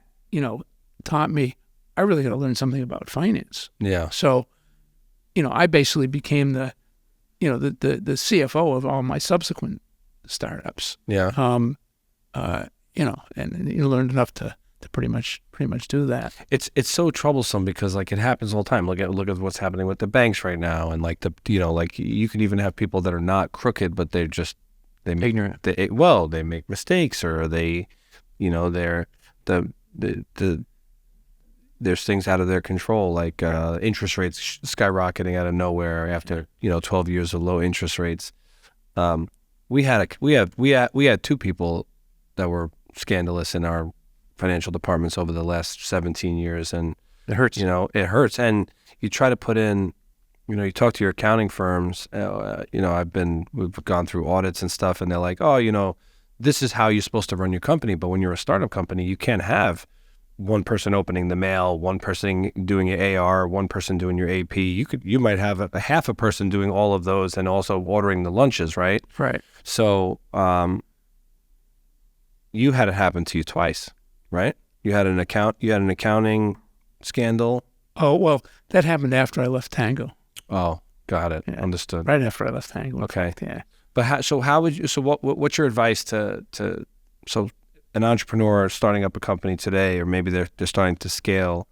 taught me I really got to learn something about finance. Yeah. So, I basically became the CFO of all my subsequent startups. Yeah. And you learned enough to pretty much do that. It's so troublesome because like it happens all the time. Look at what's happening with the banks right now, and like you could even have people that are not crooked, but they make Ignorant. They make mistakes, or there's things out of their control, like interest rates skyrocketing out of nowhere after 12 years of low interest rates. We had two people that were scandalous in our financial departments over the last 17 years, and It hurts. it hurts. And you try to put in, you talk to your accounting firms. We've gone through audits and stuff, and they're like, oh, this is how you're supposed to run your company. But when you're a startup company, you can't have one person opening the mail, one person doing your AR, one person doing your AP. You might have a half a person doing all of those and also ordering the lunches, right? Right. So you had it happen to you twice, right? You had an accounting scandal. Oh, well, that happened after I left Tangoe. Oh, got it. Yeah. Understood. Right after I left Tangoe. Okay. Yeah. But what's your advice to an entrepreneur starting up a company today, or maybe they're starting to scale?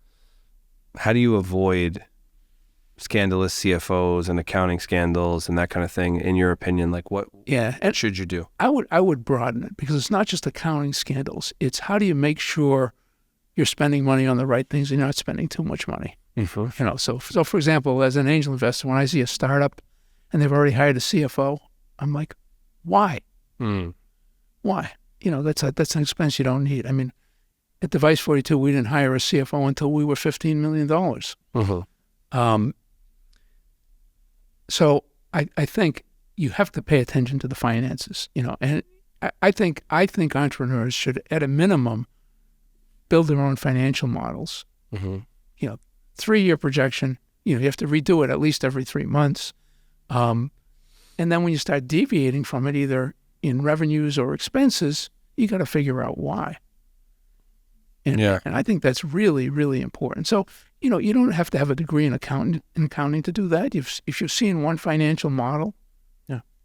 How do you avoid scandalous CFOs and accounting scandals and that kind of thing? In your opinion, like what should you do? I would broaden it, because it's not just accounting scandals. It's how do you make sure you're spending money on the right things and you're not spending too much money. Mm-hmm. So for example, as an angel investor, when I see a startup and they've already hired a CFO, I'm like, why? Why? That's an expense you don't need. I mean, at Device 42, we didn't hire a CFO until we were $15 million. Mm-hmm. So I think you have to pay attention to the finances, and I think entrepreneurs should, at a minimum, build their own financial models. Mm-hmm. 3-year projection, you have to redo it at least every 3 months. And then when you start deviating from it, either in revenues or expenses, you got to figure out why. And I think that's really, really important. So, you don't have to have a degree in accounting to do that. If you've seen one financial model,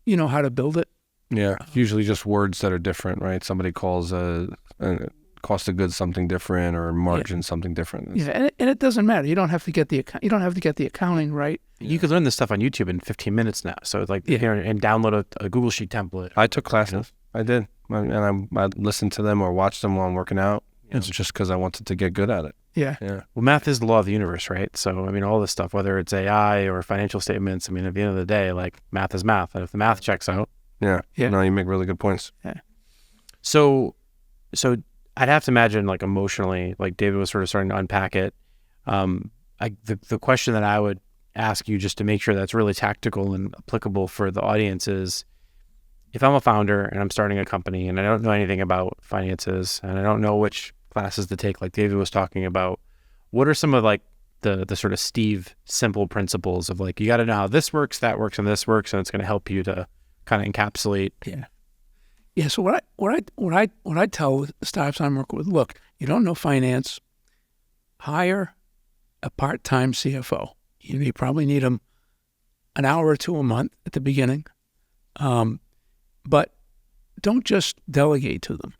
you know how to build it. Yeah, usually just words that are different, right? Somebody calls a cost of goods something different, or margin something different. Yeah, and it doesn't matter. You don't have to get the accounting right. You can learn this stuff on YouTube in 15 minutes now. So it's like, and download a Google Sheet template. I took classes. I did, and I listened to them or watched them while I'm working out. It's just because I wanted to get good at it. Yeah. Well, math is the law of the universe, right? So, I mean, all this stuff, whether it's AI or financial statements, I mean, at the end of the day, like, math is math. And if the math checks out. No, you make really good points. Yeah. So I'd have to imagine, like, emotionally, like David was sort of starting to unpack it. The question that I would ask you, just to make sure that's really tactical and applicable for the audience, is if I'm a founder and I'm starting a company and I don't know anything about finances and I don't know which classes to take, like David was talking about, what are some of like the sort of Steve simple principles of, like, you got to know how this works, that works, and this works, and it's going to help you to kind of encapsulate. Yeah. So what I tell the startups I'm working with, look, you don't know finance, hire a part-time CFO. You probably need them an hour or two a month at the beginning, but don't just delegate to them.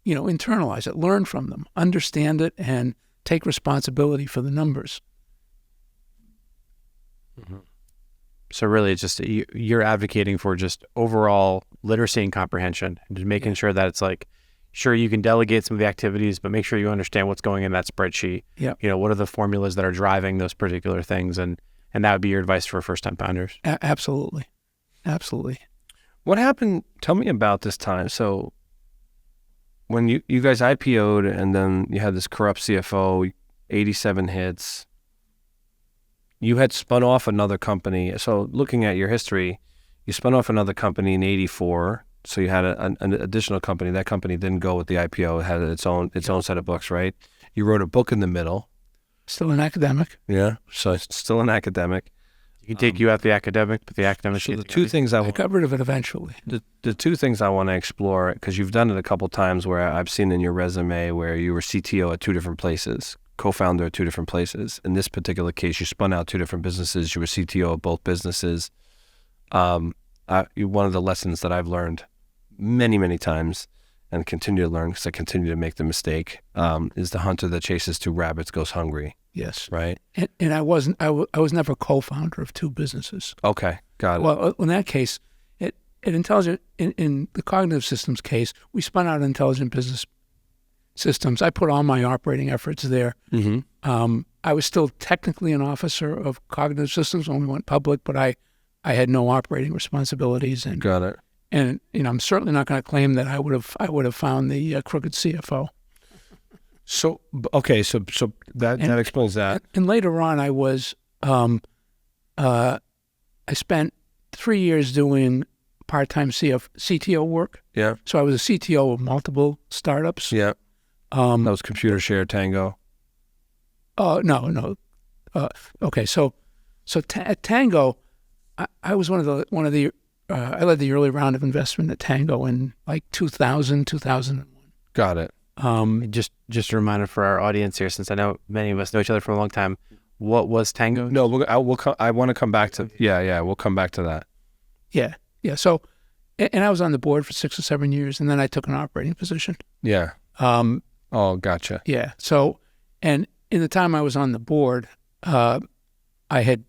Internalize it, learn from them, understand it, and take responsibility for the numbers. Mm-hmm. So really, it's just you're advocating for just overall literacy and comprehension, and just making sure that it's like, sure, you can delegate some of the activities, but make sure you understand what's going in that spreadsheet. Yeah. What are the formulas that are driving those particular things, and that would be your advice for first-time founders. Absolutely. What happened? Tell me about this time. So when you guys IPO'd, and then you had this corrupt CFO, 87 hits. You had spun off another company. So looking at your history, you spun off another company in 84. So you had an additional company. That company didn't go with the IPO. It had its own set of books, right? You wrote a book in the middle. Still an academic. Yeah. So it's still an academic. You He take you out the academic, but the academic. So the two things I got rid of it eventually. The two things I want to explore, because you've done it a couple times where I've seen in your resume where you were CTO at two different places, co-founder at two different places. In this particular case, you spun out two different businesses. You were CTO of both businesses. One of the lessons that I've learned many, many times and continue to learn because I continue to make the mistake, is the hunter that chases two rabbits goes hungry. Yes. Right? And I wasn't. I was never co-founder of two businesses. Okay, got it. Well, in that case, in the cognitive systems case, we spun out intelligent business systems. I put all my operating efforts there. Mm-hmm. I was still technically an officer of cognitive systems when we went public, but I had no operating responsibilities. And Got it. And I'm certainly not going to claim that I would have found the crooked CFO. So okay, so that explains that. And later on, I was I spent 3 years doing part-time CTO work. Yeah. So I was a CTO of multiple startups. Yeah. That was Computer Share, Tangoe. Oh no. Okay, so at Tangoe, I was one of the I led the early round of investment at Tangoe in like 2001. Got it. Just a reminder for our audience here, since I know many of us know each other for a long time. What was Tangoe? No, I want to come back to. Yeah. We'll come back to that. Yeah. So, and I was on the board for 6 or 7 years, and then I took an operating position. Yeah. Oh, gotcha. Yeah. So, and in the time I was on the board, I had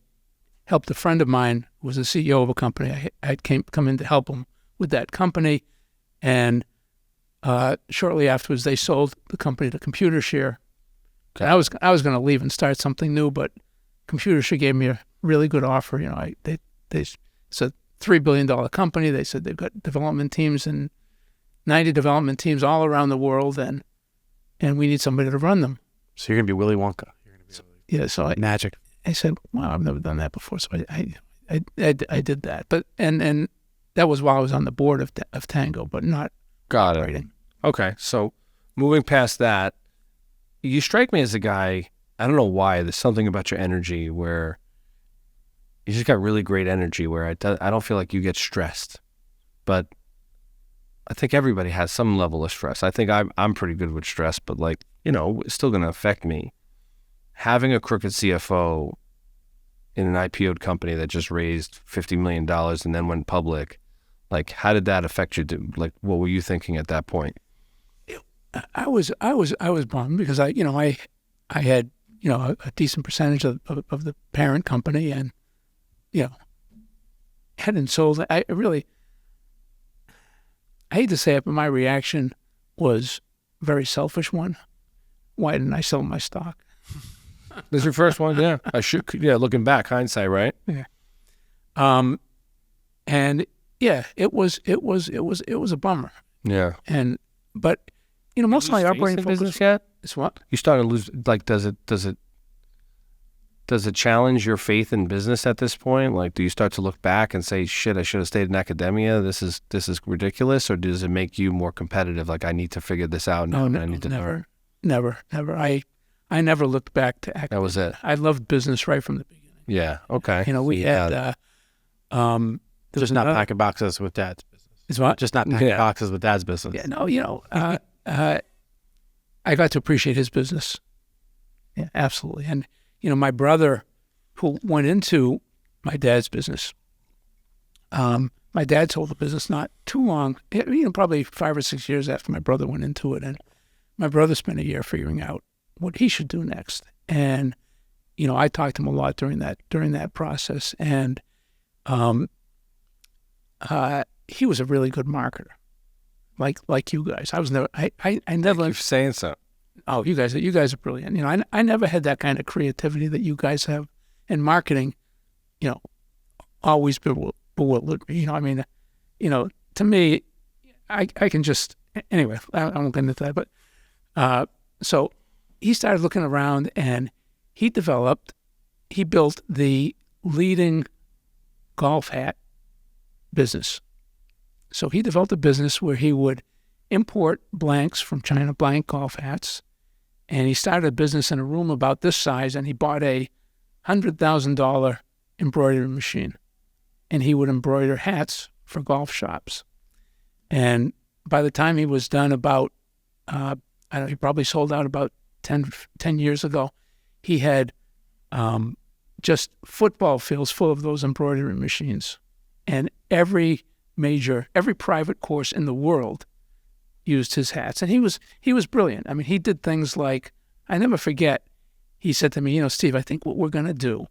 helped a friend of mine who was the CEO of a company. I had come in to help him with that company, and shortly afterwards, they sold the company to Computer Share. Okay. And I was going to leave and start something new, but Computer Share gave me a really good offer. It's a $3 billion company. They said they've got development teams and 90 development teams all around the world, and we need somebody to run them. So you're going to be Willy Wonka. So magic. I said, wow, I've never done that before. So I did that. But and that was while I was on the board of Tangoe, but not Got it. operating. Okay, so moving past that, you strike me as a guy, I don't know why, there's something about your energy where you just got really great energy where I don't feel like you get stressed. But I think everybody has some level of stress. I think I'm pretty good with stress, but it's still going to affect me. Having a crooked CFO in an IPO'd company that just raised $50 million and then went public, how did that affect you? What were you thinking at that point? I was bummed because I had a decent percentage of the parent company, and hadn't sold. I hate to say it, but my reaction was a very selfish one. Why didn't I sell my stock? This is your first one, yeah. I should, yeah. Looking back, hindsight, right? Yeah. And yeah, it was a bummer. Yeah. But most of my operating business focus. yet? It's what? You started to lose. Does it challenge your faith in business at this point? Do you start to look back and say, "Shit, I should have stayed in academia. This is ridiculous," or does it make you more competitive? I need to figure this out now. No, I need to learn. Never. I never looked back to academia. That was it. I loved business right from the beginning. Yeah. Okay. We had just not packing boxes with dad's business. Is what? Just not packing boxes with dad's business. Yeah. No. I got to appreciate his business. Yeah, absolutely. And my brother, who went into my dad's business, my dad sold the business not too long, probably 5 or 6 years after my brother went into it. And my brother spent a year figuring out what he should do next. And, I talked to him a lot during that process. And he was a really good marketer, like you guys. I was never, I never. Keep saying so. Oh, you guys are brilliant. I never had that kind of creativity that you guys have, and marketing, always bewildered me. To me, I can just, anyway, I won't get into that, but, so he started looking around, and he built the leading golf hat business. So he developed a business where he would import blanks from China, blank golf hats, and he started a business in a room about this size, and he bought a $100,000 embroidery machine, and he would embroider hats for golf shops. And by the time he was done about, he probably sold out about 10 years ago, he had just football fields full of those embroidery machines. And every private course in the world used his hats. And he was brilliant. I mean, he did things like, I never forget, he said to me, Steve, I think what we're going to do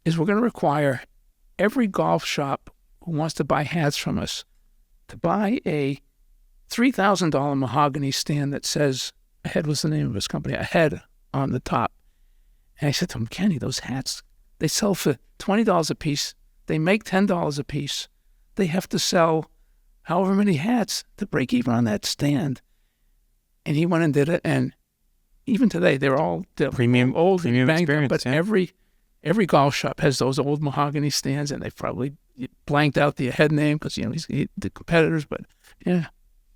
is we're going to require every golf shop who wants to buy hats from us to buy a $3,000 mahogany stand that says, Ahead was the name of his company, Ahead on the top. And I said to him, Kenny, those hats, they sell for $20 a piece. They make $10 a piece. They have to sell however many hats to break even on that stand. And he went and did it. And even today, they're all Premium banged experience, up, but yeah. every golf shop has those old mahogany stands, and they've probably blanked out the Ahead name because, he's the competitors. But, yeah.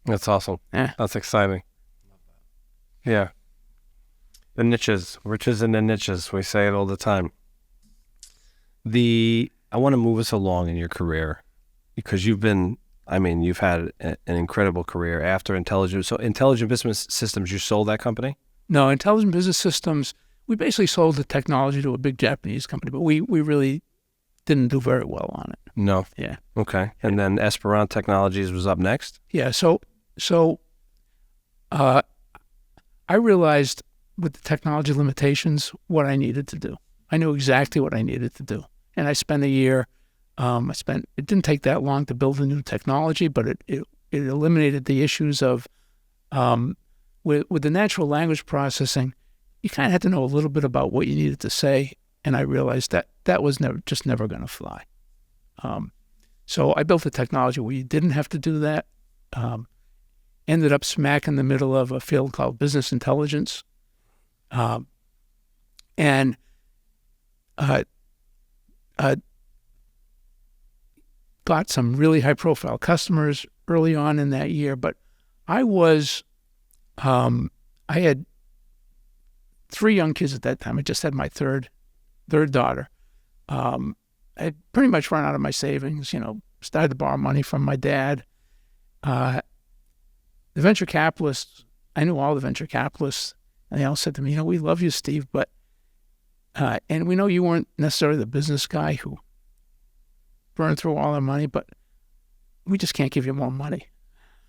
That's awesome. Yeah. That's exciting. Yeah. The niches, riches in the niches. We say it all the time. I want to move us along in your career because you've had an incredible career after Intelligent. So Intelligent Business Systems, you sold that company? No, Intelligent Business Systems, we basically sold the technology to a big Japanese company, but we really didn't do very well on it. No. Yeah. Okay. And then Esperant Technologies was up next? Yeah. So I realized with the technology limitations what I needed to do. I knew exactly what I needed to do. And I spent a year, it didn't take that long to build a new technology, but it eliminated the issues of, with the natural language processing, you kind of had to know a little bit about what you needed to say. And I realized that was never going to fly. So I built a technology where you didn't have to do that. Ended up smack in the middle of a field called business intelligence. And got some really high-profile customers early on in that year. But I had 3 young kids at that time. I just had my third daughter. I had pretty much run out of my savings, started to borrow money from my dad. The venture capitalists, I knew all the venture capitalists, and they all said to me, we love you, Steve, but, and we know you weren't necessarily the business guy who burned through all our money, but we just can't give you more money.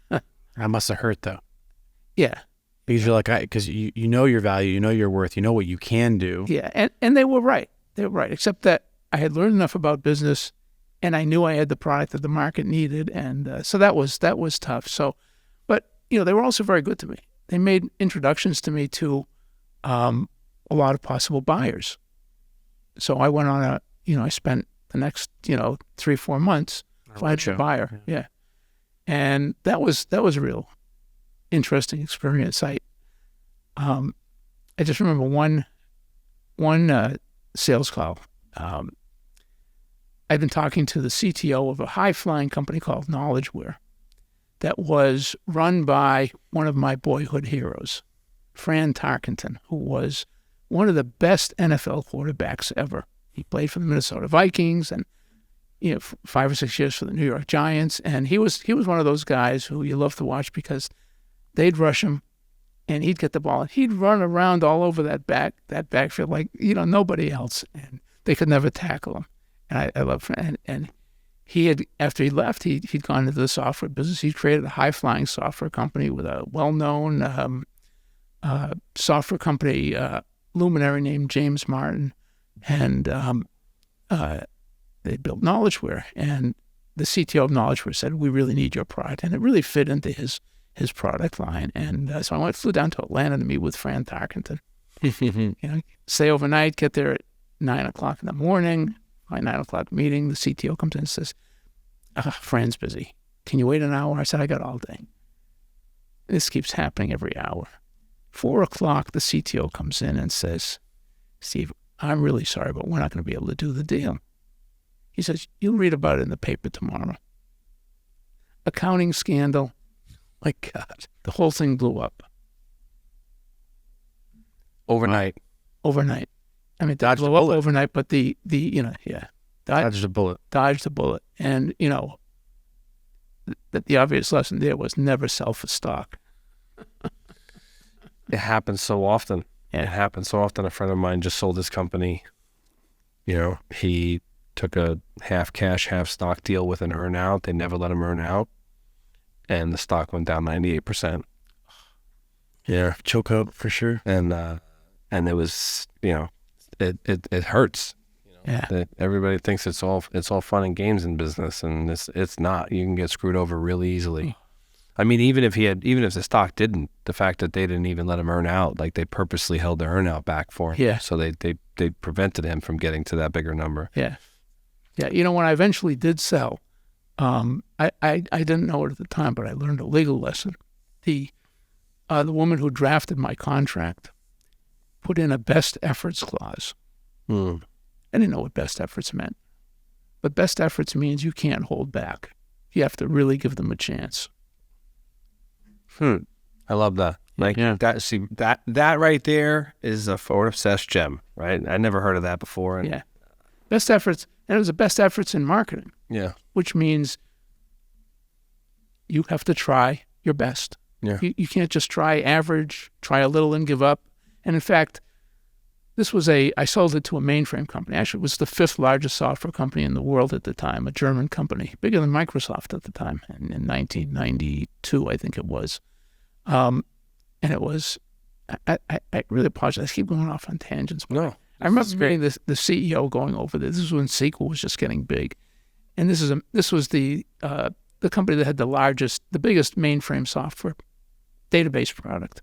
That must have hurt, though. Yeah. Because you're like, because you know your value, you know your worth, you know what you can do. Yeah, and they were right. They were right, except that I had learned enough about business, and I knew I had the product that the market needed, and so that was tough. So, but they were also very good to me. They made introductions to me to a lot of possible buyers. So I went on I spent the next 3-4 months finding a buyer. Yeah, and that was a real interesting experience. I just remember one sales call. I'd been talking to the CTO of a high-flying company called KnowledgeWare that was run by one of my boyhood heroes, Fran Tarkenton, who was one of the best NFL quarterbacks ever. He played for the Minnesota Vikings and 5 or 6 years for the New York Giants, and he was one of those guys who you love to watch because they'd rush him and he'd get the ball and he'd run around all over that backfield like nobody else, and they could never tackle him. And I love Fran. And he had, after he left, he'd gone into the software business. He created a high-flying software company with a well-known software company luminary named James Martin, and they built KnowledgeWare. And the CTO of KnowledgeWare said, "We really need your product," and it really fit into his product line. And so I flew down to Atlanta to meet with Fran Tarkenton. Stay overnight, get there at 9:00 in the morning. My 9:00 meeting, the CTO comes in and says, "Fran's busy. Can you wait an hour?" I said, "I got all day." This keeps happening every hour. 4:00, the CTO comes in and says, "Steve, I'm really sorry, but we're not going to be able to do the deal." He says, "You'll read about it in the paper tomorrow." Accounting scandal. My God, the whole thing blew up. Overnight. I mean, Dodged blew a up bullet. overnight, but the Dodged a bullet. dodged a bullet. And, the obvious lesson there was never sell for stock. It happens so often. Yeah. It happens so often. A friend of mine just sold his company. He took a half cash, half stock deal with an earn out. They never let him earn out. And the stock went down 98%. Yeah. Chokehold for sure. And it was, it hurts. Yeah. That everybody thinks it's all fun and games in business, and it's not. You can get screwed over really easily. I mean, even if the stock didn't, the fact that they didn't even let him earn out, like they purposely held the earn out back for him. Yeah. So they prevented him from getting to that bigger number. Yeah. Yeah. When I eventually did sell, I didn't know it at the time, but I learned a legal lesson. The woman who drafted my contract put in a best efforts clause. I didn't know what best efforts meant, but best efforts means you can't hold back. You have to really give them a chance. I love that. That right there is a forward obsessed gem, right? I never heard of that before. Yeah. Best efforts, and it was the best efforts in marketing. Yeah. Which means you have to try your best. Yeah. You can't just try average, try a little and give up. And in fact, I sold it to a mainframe company. Actually, it was the 5th largest software company in the world at the time, a German company, bigger than Microsoft at the time, in 1992, I think it was. And it was, I really apologize. I keep going off on tangents. No. I remember meeting the CEO going over this. This is when SQL was just getting big. And this was the company that had the biggest mainframe software database product.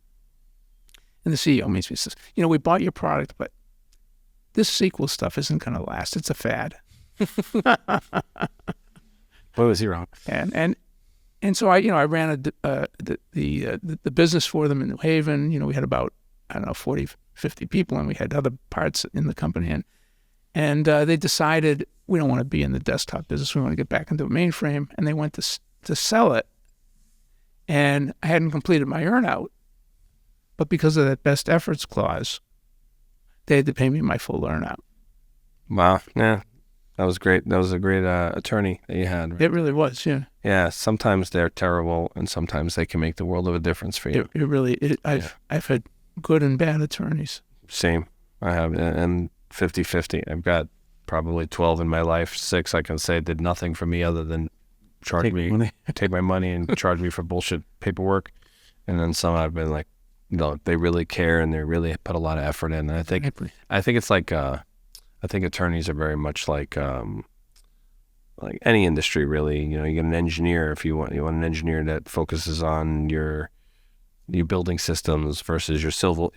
And the CEO meets me and says, we bought your product, but this SQL stuff isn't going to last. It's a fad. What was he wrong? And so I ran the business for them in New Haven. We had about, 40, 50 people, and we had other parts in the company. And they decided we don't want to be in the desktop business. We want to get back into a mainframe. And they went to sell it. And I hadn't completed my earnout. But because of that best efforts clause, they had to pay me my full earnout. Wow. Yeah. That was great. That was a great attorney that you had. Right? It really was, yeah. Yeah. Sometimes they're terrible, and sometimes they can make the world of a difference for you. I've had good and bad attorneys. Same. I have, and 50-50. I've got probably 12 in my life. 6 I can say did nothing for me other than take my money and charge me for bullshit paperwork. And then some I've been like, no, they really care and they really put a lot of effort in. And I think it's like, I think attorneys are very much like any industry, really. You get an engineer. If you want an engineer that focuses on your building systems versus your civil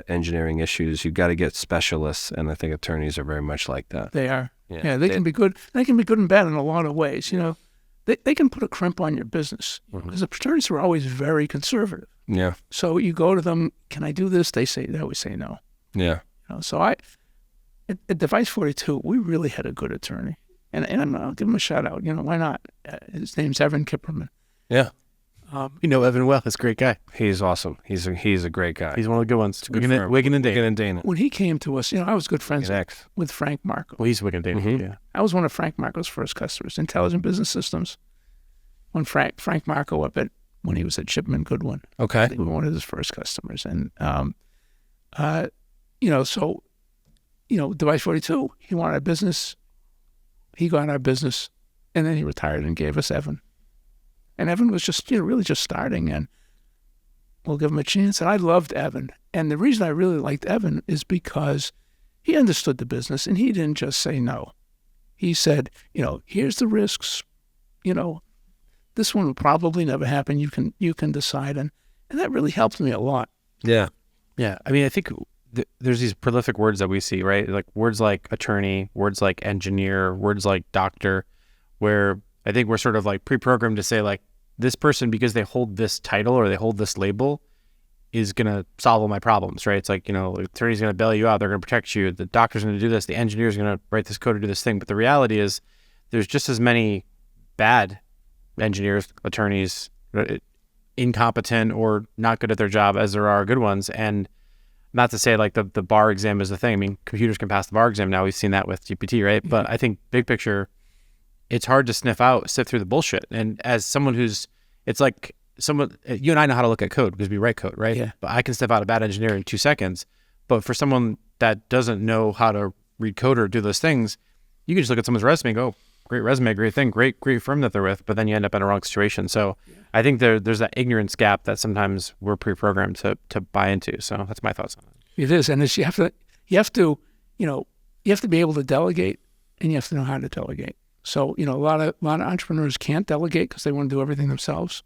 engineering issues, you got to get specialists. And I think attorneys are very much like that. They are. Yeah, they can be good. They can be good and bad in a lot of ways. They can put a crimp on your business because attorneys are always very conservative. Yeah. So you go to them, can I do this? They always say no. Yeah. So at Device 42, we really had a good attorney. And I'll give him a shout out. Why not? His name's Evan Kipperman. Yeah. Evan well. He's a great guy. He's awesome. He's a great guy. He's one of the good ones. Wigan and Dana. When he came to us, I was good friends Next. with Frank Marco. Well, he's Wigan and Dana. Mm-hmm. Yeah. I was one of Frank Marco's first customers, Intelligent Business Systems. When Frank Marco when he was at Shipman Goodwin. Okay. I think we were one of his first customers. And, Device 42, he wanted our business. He got our business, and then he retired and gave us Evan. And Evan was just, really just starting, and we'll give him a chance. And I loved Evan. And the reason I really liked Evan is because he understood the business, and he didn't just say no. He said, here's the risks. This one will probably never happen. You can decide. And that really helped me a lot. Yeah. Yeah. I mean, I think there's these prolific words that we see, right? Like words like attorney, words like engineer, words like doctor, where I think we're sort of like pre-programmed to say like this person, because they hold this title or they hold this label, is going to solve all my problems, right? It's like, the attorney's going to bail you out. They're going to protect you. The doctor's going to do this. The engineer's going to write this code or do this thing. But the reality is there's just as many bad engineers, attorneys, incompetent or not good at their job as there are good ones. And not to say like the bar exam is the thing. I mean, computers can pass the bar exam now. We've seen that with GPT, right? Mm-hmm. But I think big picture, it's hard to sift through the bullshit. And as someone it's like you and I know how to look at code because we write code, right? Yeah. But I can step out a bad engineer in 2 seconds. But for someone that doesn't know how to read code or do those things, you can just look at someone's resume and go, great resume, great thing, great firm that they're with, but then you end up in a wrong situation. So I think there's that ignorance gap that sometimes we're pre-programmed to buy into. So that's my thoughts on it. It is, and you have to be able to delegate, and you have to know how to delegate. So a lot of entrepreneurs can't delegate because they want to do everything themselves.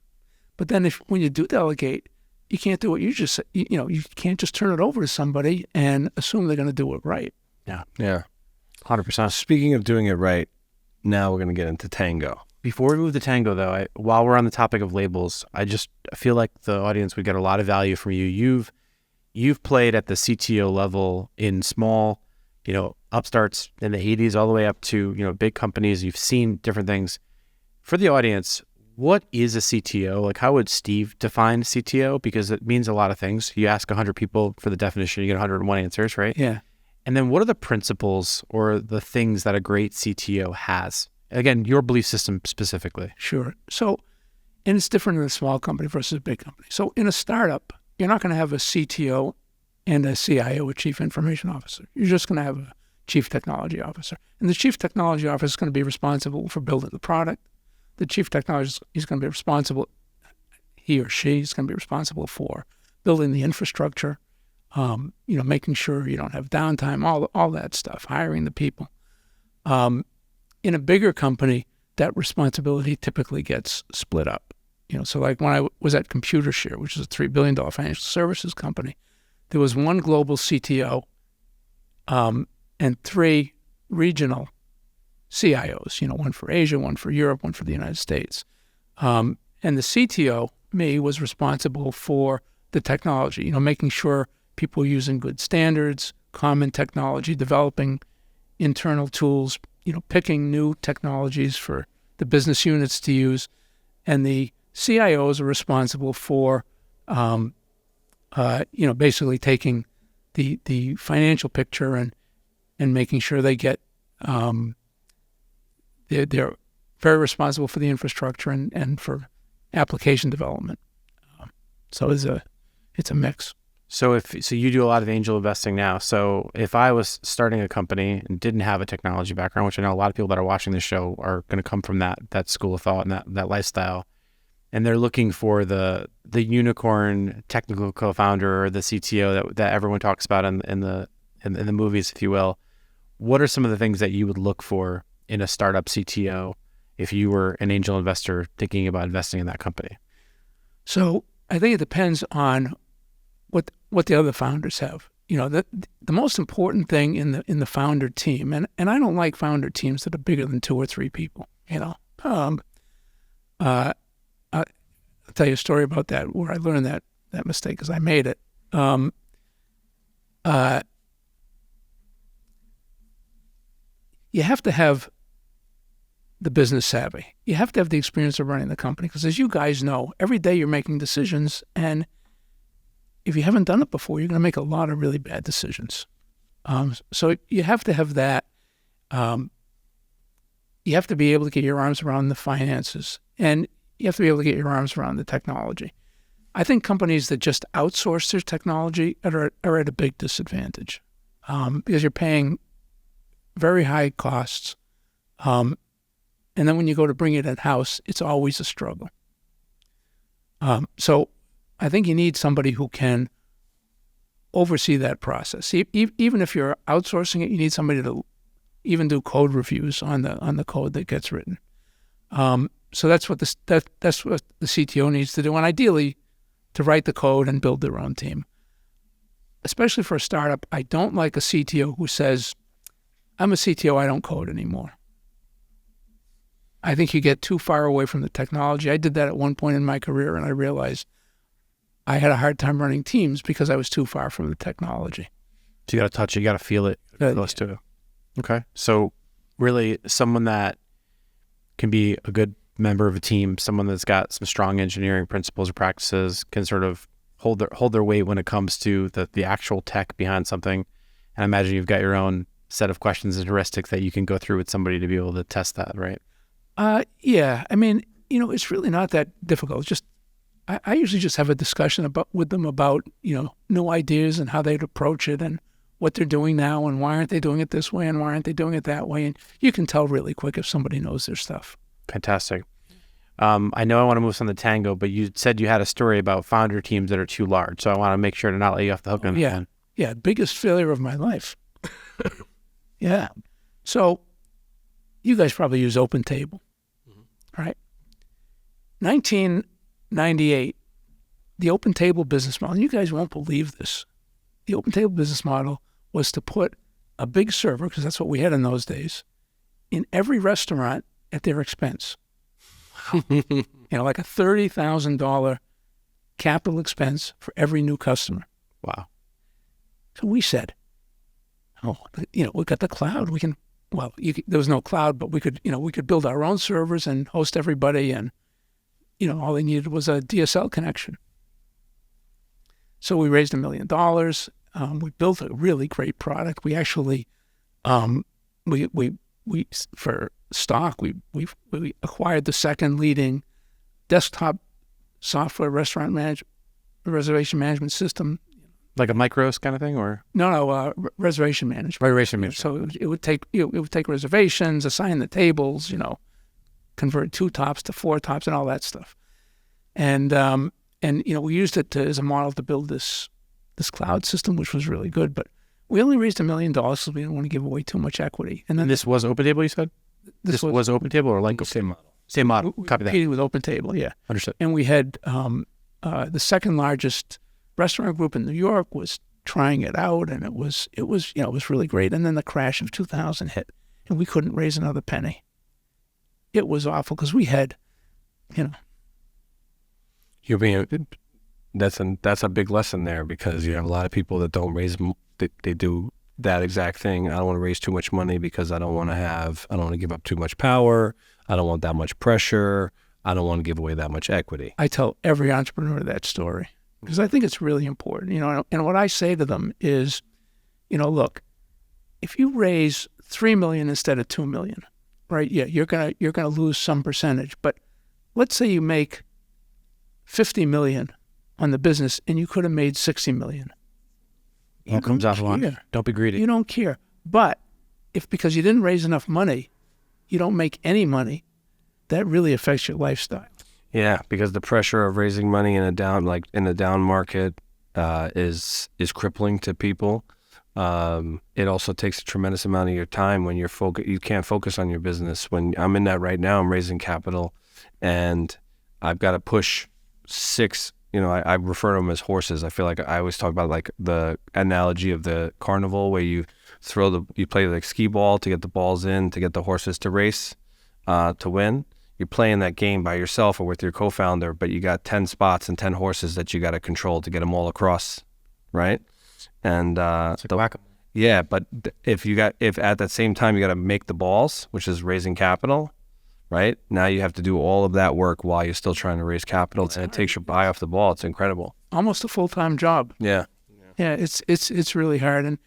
But then when you do delegate, you can't do what you just said. You can't just turn it over to somebody and assume they're going to do it right. Yeah. 100%. Speaking of doing it right, now we're going to get into Tangoe. Before we move to Tangoe, though, while we're on the topic of labels, I feel like the audience would get a lot of value from you. You've played at the CTO level in small, upstarts in the 80s all the way up to, big companies. You've seen different things. For the audience, what is a CTO? Like, how would Steve define CTO? Because it means a lot of things. You ask 100 people for the definition, you get 101 answers, right? Yeah. And then what are the principles or the things that a great CTO has? Again, your belief system specifically. Sure. So, and it's different in a small company versus a big company. So in a startup, you're not going to have a CTO and a CIO, a chief information officer. You're just going to have a chief technology officer. And the chief technology officer is going to be responsible for building the product. The chief technologist is going to be responsible, he or she is going to be responsible for building the infrastructure, making sure you don't have downtime, all that stuff, hiring the people. In a bigger company, that responsibility typically gets split up. So like when I was at ComputerShare, which is a $3 billion financial services company, there was one global CTO and 3 regional CIOs, one for Asia, one for Europe, one for the United States. And the CTO, me, was responsible for the technology, making sure people are using good standards, common technology, developing internal tools, picking new technologies for the business units to use. And the CIOs are responsible for, basically taking the financial picture and making sure they get, they're very responsible for the infrastructure and for application development. So it's a mix. So you do a lot of angel investing now. So if I was starting a company and didn't have a technology background, which I know a lot of people that are watching this show are going to come from that school of thought and that lifestyle, and they're looking for the unicorn technical co-founder or the CTO that everyone talks about in the movies, if you will, what are some of the things that you would look for in a startup CTO if you were an angel investor thinking about investing in that company? So I think it depends on what the other founders have. The most important thing in the founder team, and I don't like founder teams that are bigger than 2 or 3 people. I'll tell you a story about that where I learned that mistake because I made it. You have to have the business savvy. You have to have the experience of running the company because, as you guys know, every day you're making decisions, and if you haven't done it before, you're going to make a lot of really bad decisions. So you have to have that. You have to be able to get your arms around the finances, and you have to be able to get your arms around the technology. I think companies that just outsource their technology are at a big disadvantage because you're paying very high costs. And then when you go to bring it in-house, it's always a struggle. So I think you need somebody who can oversee that process. Even if you're outsourcing it, you need somebody to even do code reviews on the code that gets written. So that's what the CTO needs to do, and ideally to write the code and build their own team. Especially for a startup, I don't like a CTO who says, "I'm a CTO, I don't code anymore." I think you get too far away from the technology. I did that at one point in my career, and I realized I had a hard time running teams because I was too far from the technology. So you got to touch it, you got to feel it, close to it. Okay. So really someone that can be a good member of a team, someone that's got some strong engineering principles or practices, can sort of hold their weight when it comes to the actual tech behind something. And I imagine you've got your own set of questions and heuristics that you can go through with somebody to be able to test that, right? Yeah. I mean, it's really not that difficult. It's just I usually just have a discussion with them about, new ideas and how they'd approach it and what they're doing now and why aren't they doing it this way and why aren't they doing it that way. And you can tell really quick if somebody knows their stuff. Fantastic. I know I want to move on to Tangoe, but you said you had a story about founder teams that are too large. So I want to make sure to not let you off the hook on that one. Yeah. Biggest failure of my life. Yeah. So you guys probably use OpenTable, right? 1998, the OpenTable business model, and you guys won't believe this, the OpenTable business model was to put a big server, because that's what we had in those days, in every restaurant at their expense. Like a $30,000 capital expense for every new customer. Wow. So we said, we got the cloud. We can, there was no cloud, but we could build our own servers and host everybody. And, all they needed was a DSL connection. So we raised $1 million. We built a really great product. We actually, we for stock, we acquired the second leading desktop software reservation management system. Like a Micros kind of thing, or no, reservation management. Reservation management. So it would take reservations, assign the tables, convert 2 tops to 4 tops, and all that stuff. And we used it as a model to build this cloud system, which was really good. But we only raised $1 million because we didn't want to give away too much equity. And then this was OpenTable, you said? This was OpenTable, or like same model? Same model. Copy that. Competing with OpenTable, yeah. Understood. And we had the second largest restaurant group in New York was trying it out, and it was really great. And then the crash of 2000 hit, and we couldn't raise another penny. It was awful because we had, You're being that's a big lesson there, because you have a lot of people that don't raise. They do that exact thing. I don't want to raise too much money because I don't want to give up too much power. I don't want that much pressure. I don't want to give away that much equity. I tell every entrepreneur that story because I think it's really important, and what I say to them is, look, if you raise $3 million instead of $2 million, right? Yeah, you're gonna lose some percentage, but let's say you make $50 million on the business and you could have made $60 million. All comes off line. Don't be greedy. You don't care. But if because you didn't raise enough money, you don't make any money, that really affects your lifestyle. Yeah, because the pressure of raising money in a down market is crippling to people. It also takes a tremendous amount of your time when you can't focus on your business. When I'm in that right now, I'm raising capital, and I've got to push 6. I refer to them as horses. I feel like I always talk about like the analogy of the carnival where you play like skee ball to get the balls in, to get the horses to race, to win. You're playing that game by yourself or with your co-founder, but you got 10 spots and 10 horses that you got to control to get them all across, right? And it's like whack-a-mole. Yeah, but if at that same time you got to make the balls, which is raising capital, right? Now you have to do all of that work while you're still trying to raise capital, and it takes your eye off the ball. It's incredible. Almost a full-time job. Yeah. Yeah, it's really hard, and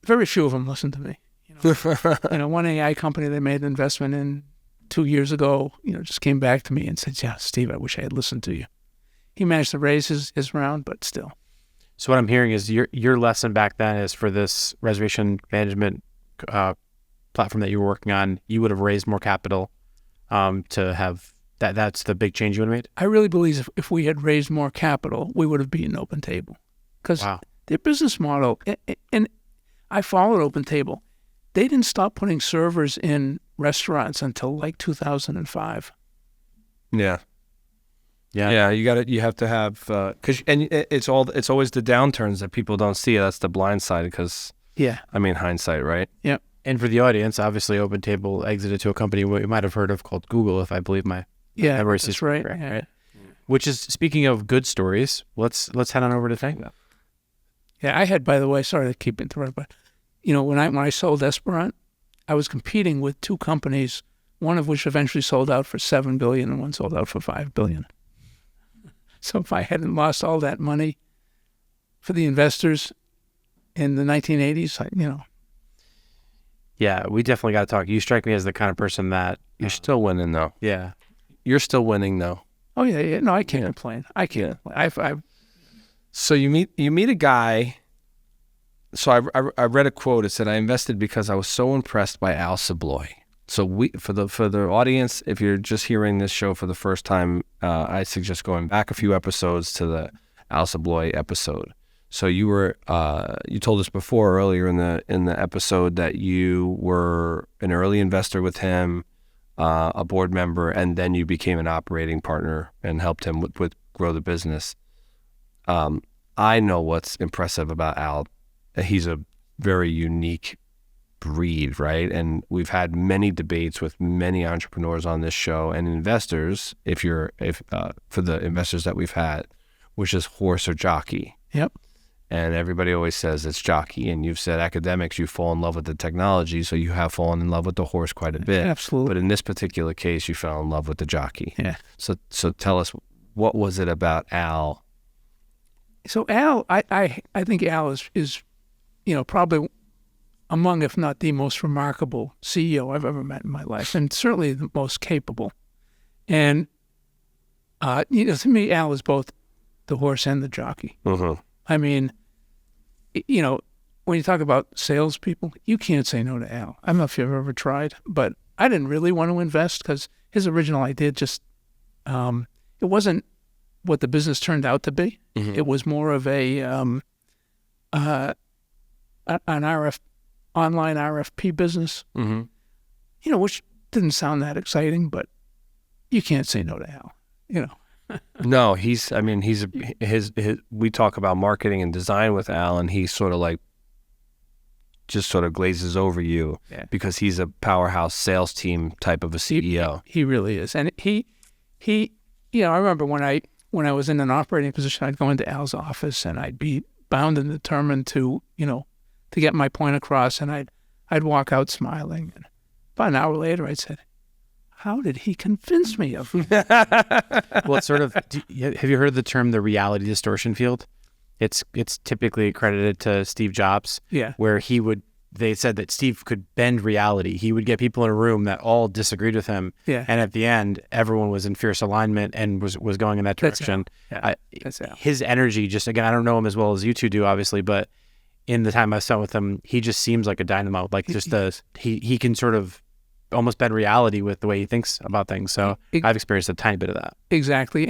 very few of them listen to me. One AI company they made an investment in 2 years ago, just came back to me and said, "Yeah, Steve, I wish I had listened to you." He managed to raise his round, but still. So what I'm hearing is your lesson back then is for this reservation management platform that you were working on, you would have raised more capital to have that. That's the big change you would have made? I really believe if we had raised more capital, we would have beaten OpenTable. Because their business model, and I followed OpenTable, they didn't stop putting servers in restaurants until like 2005. Yeah. You have to have it's always the downturns that people don't see. That's the blind side, because hindsight, right? Yeah. And for the audience, obviously OpenTable exited to a company we might have heard of called Google, if I believe my memory is right. correct. Yeah. Right? Which is, speaking of good stories, let's head on over to Tangoe. Yeah, I had, by the way, sorry to keep interrupting, but when I sold Esperant, I was competing with 2 companies, one of which eventually sold out for $7 billion and one sold out for $5 billion. So if I hadn't lost all that money for the investors in the 1980s, Yeah, we definitely got to talk. You strike me as the kind of person that You're still winning, though. yeah. You're still winning, though. oh yeah. No, I can't complain. I can't complain. I've So you meet a guy. So I read a quote. It said, "I invested because I was so impressed by Al Subbloie." So for the audience, if you're just hearing this show for the first time, I suggest going back a few episodes to the Al Subbloie episode. So you told us before earlier in the episode that you were an early investor with him, a board member, and then you became an operating partner and helped him with grow the business. I know what's impressive about Al. He's a very unique breed, right? And we've had many debates with many entrepreneurs on this show and investors. For the investors that we've had, which is horse or jockey. Yep. And everybody always says it's jockey. And you've said academics, you fall in love with the technology, so you have fallen in love with the horse quite a bit. Absolutely. But in this particular case, you fell in love with the jockey. Yeah. So tell us, what was it about Al? So Al, I think Al is probably among, if not the most remarkable CEO I've ever met in my life, and certainly the most capable. And to me, Al is both the horse and the jockey. Mm-hmm. I mean, when you talk about salespeople, you can't say no to Al. I don't know if you've ever tried, but I didn't really want to invest because his original idea just, it wasn't what the business turned out to be. Mm-hmm. It was more of an online RFP business, Mm-hmm. Which didn't sound that exciting, but you can't say no to Al, No, we talk about marketing and design with Al, and he sort of just sort of glazes over you because he's a powerhouse sales team type of a CEO. He really is. And he I remember when I was in an operating position, I'd go into Al's office and I'd be bound and determined to get my point across, and I'd walk out smiling. And about an hour later, I'd say, how did he convince me of it? Well, it's sort of, have you heard the term the reality distortion field? It's typically accredited to Steve Jobs, where they said that Steve could bend reality. He would get people in a room that all disagreed with him. Yeah. And at the end, everyone was in fierce alignment and was going in that direction. That's Al. His energy, just, again, I don't know him as well as you two do, obviously, but in the time I spent with him, he just seems like a dynamo. He can sort of almost bend reality with the way he thinks about things. So I've experienced a tiny bit of that. Exactly.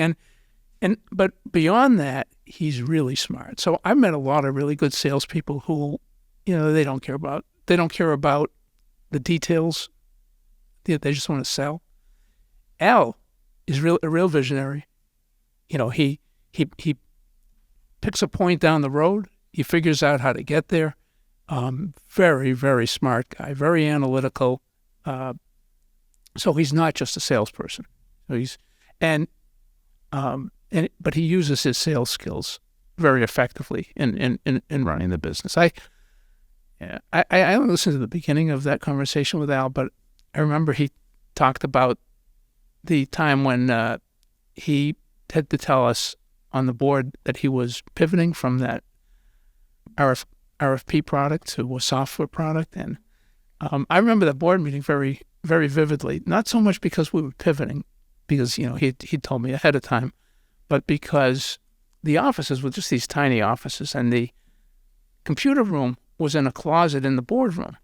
But beyond that, he's really smart. So I've met a lot of really good salespeople who, they don't care about the details. They just want to sell. Al is a real visionary. He picks a point down the road. He figures out how to get there. Very, very smart guy, very analytical. So he's not just a salesperson. But he uses his sales skills very effectively in running the business. I only listened to the beginning of that conversation with Al, but I remember he talked about the time when he had to tell us on the board that he was pivoting from that RFP product to a software product. And I remember that board meeting very, very vividly, not so much because we were pivoting, because, he told me ahead of time, but because the offices were just these tiny offices, and the computer room was in a closet in the boardroom.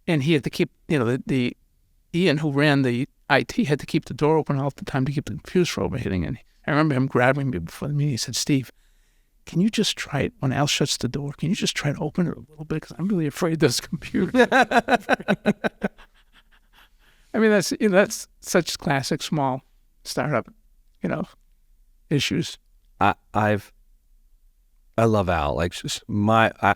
And he had to keep, the Ian, who ran the IT, had to keep the door open all the time to keep the computers from overheating. And I remember him grabbing me before the meeting. He said, "Steve, can you just try it when Al shuts the door? Can you just try to open it a little bit? Because I'm really afraid this computer." I mean, that's such classic small startup, issues. I love Al.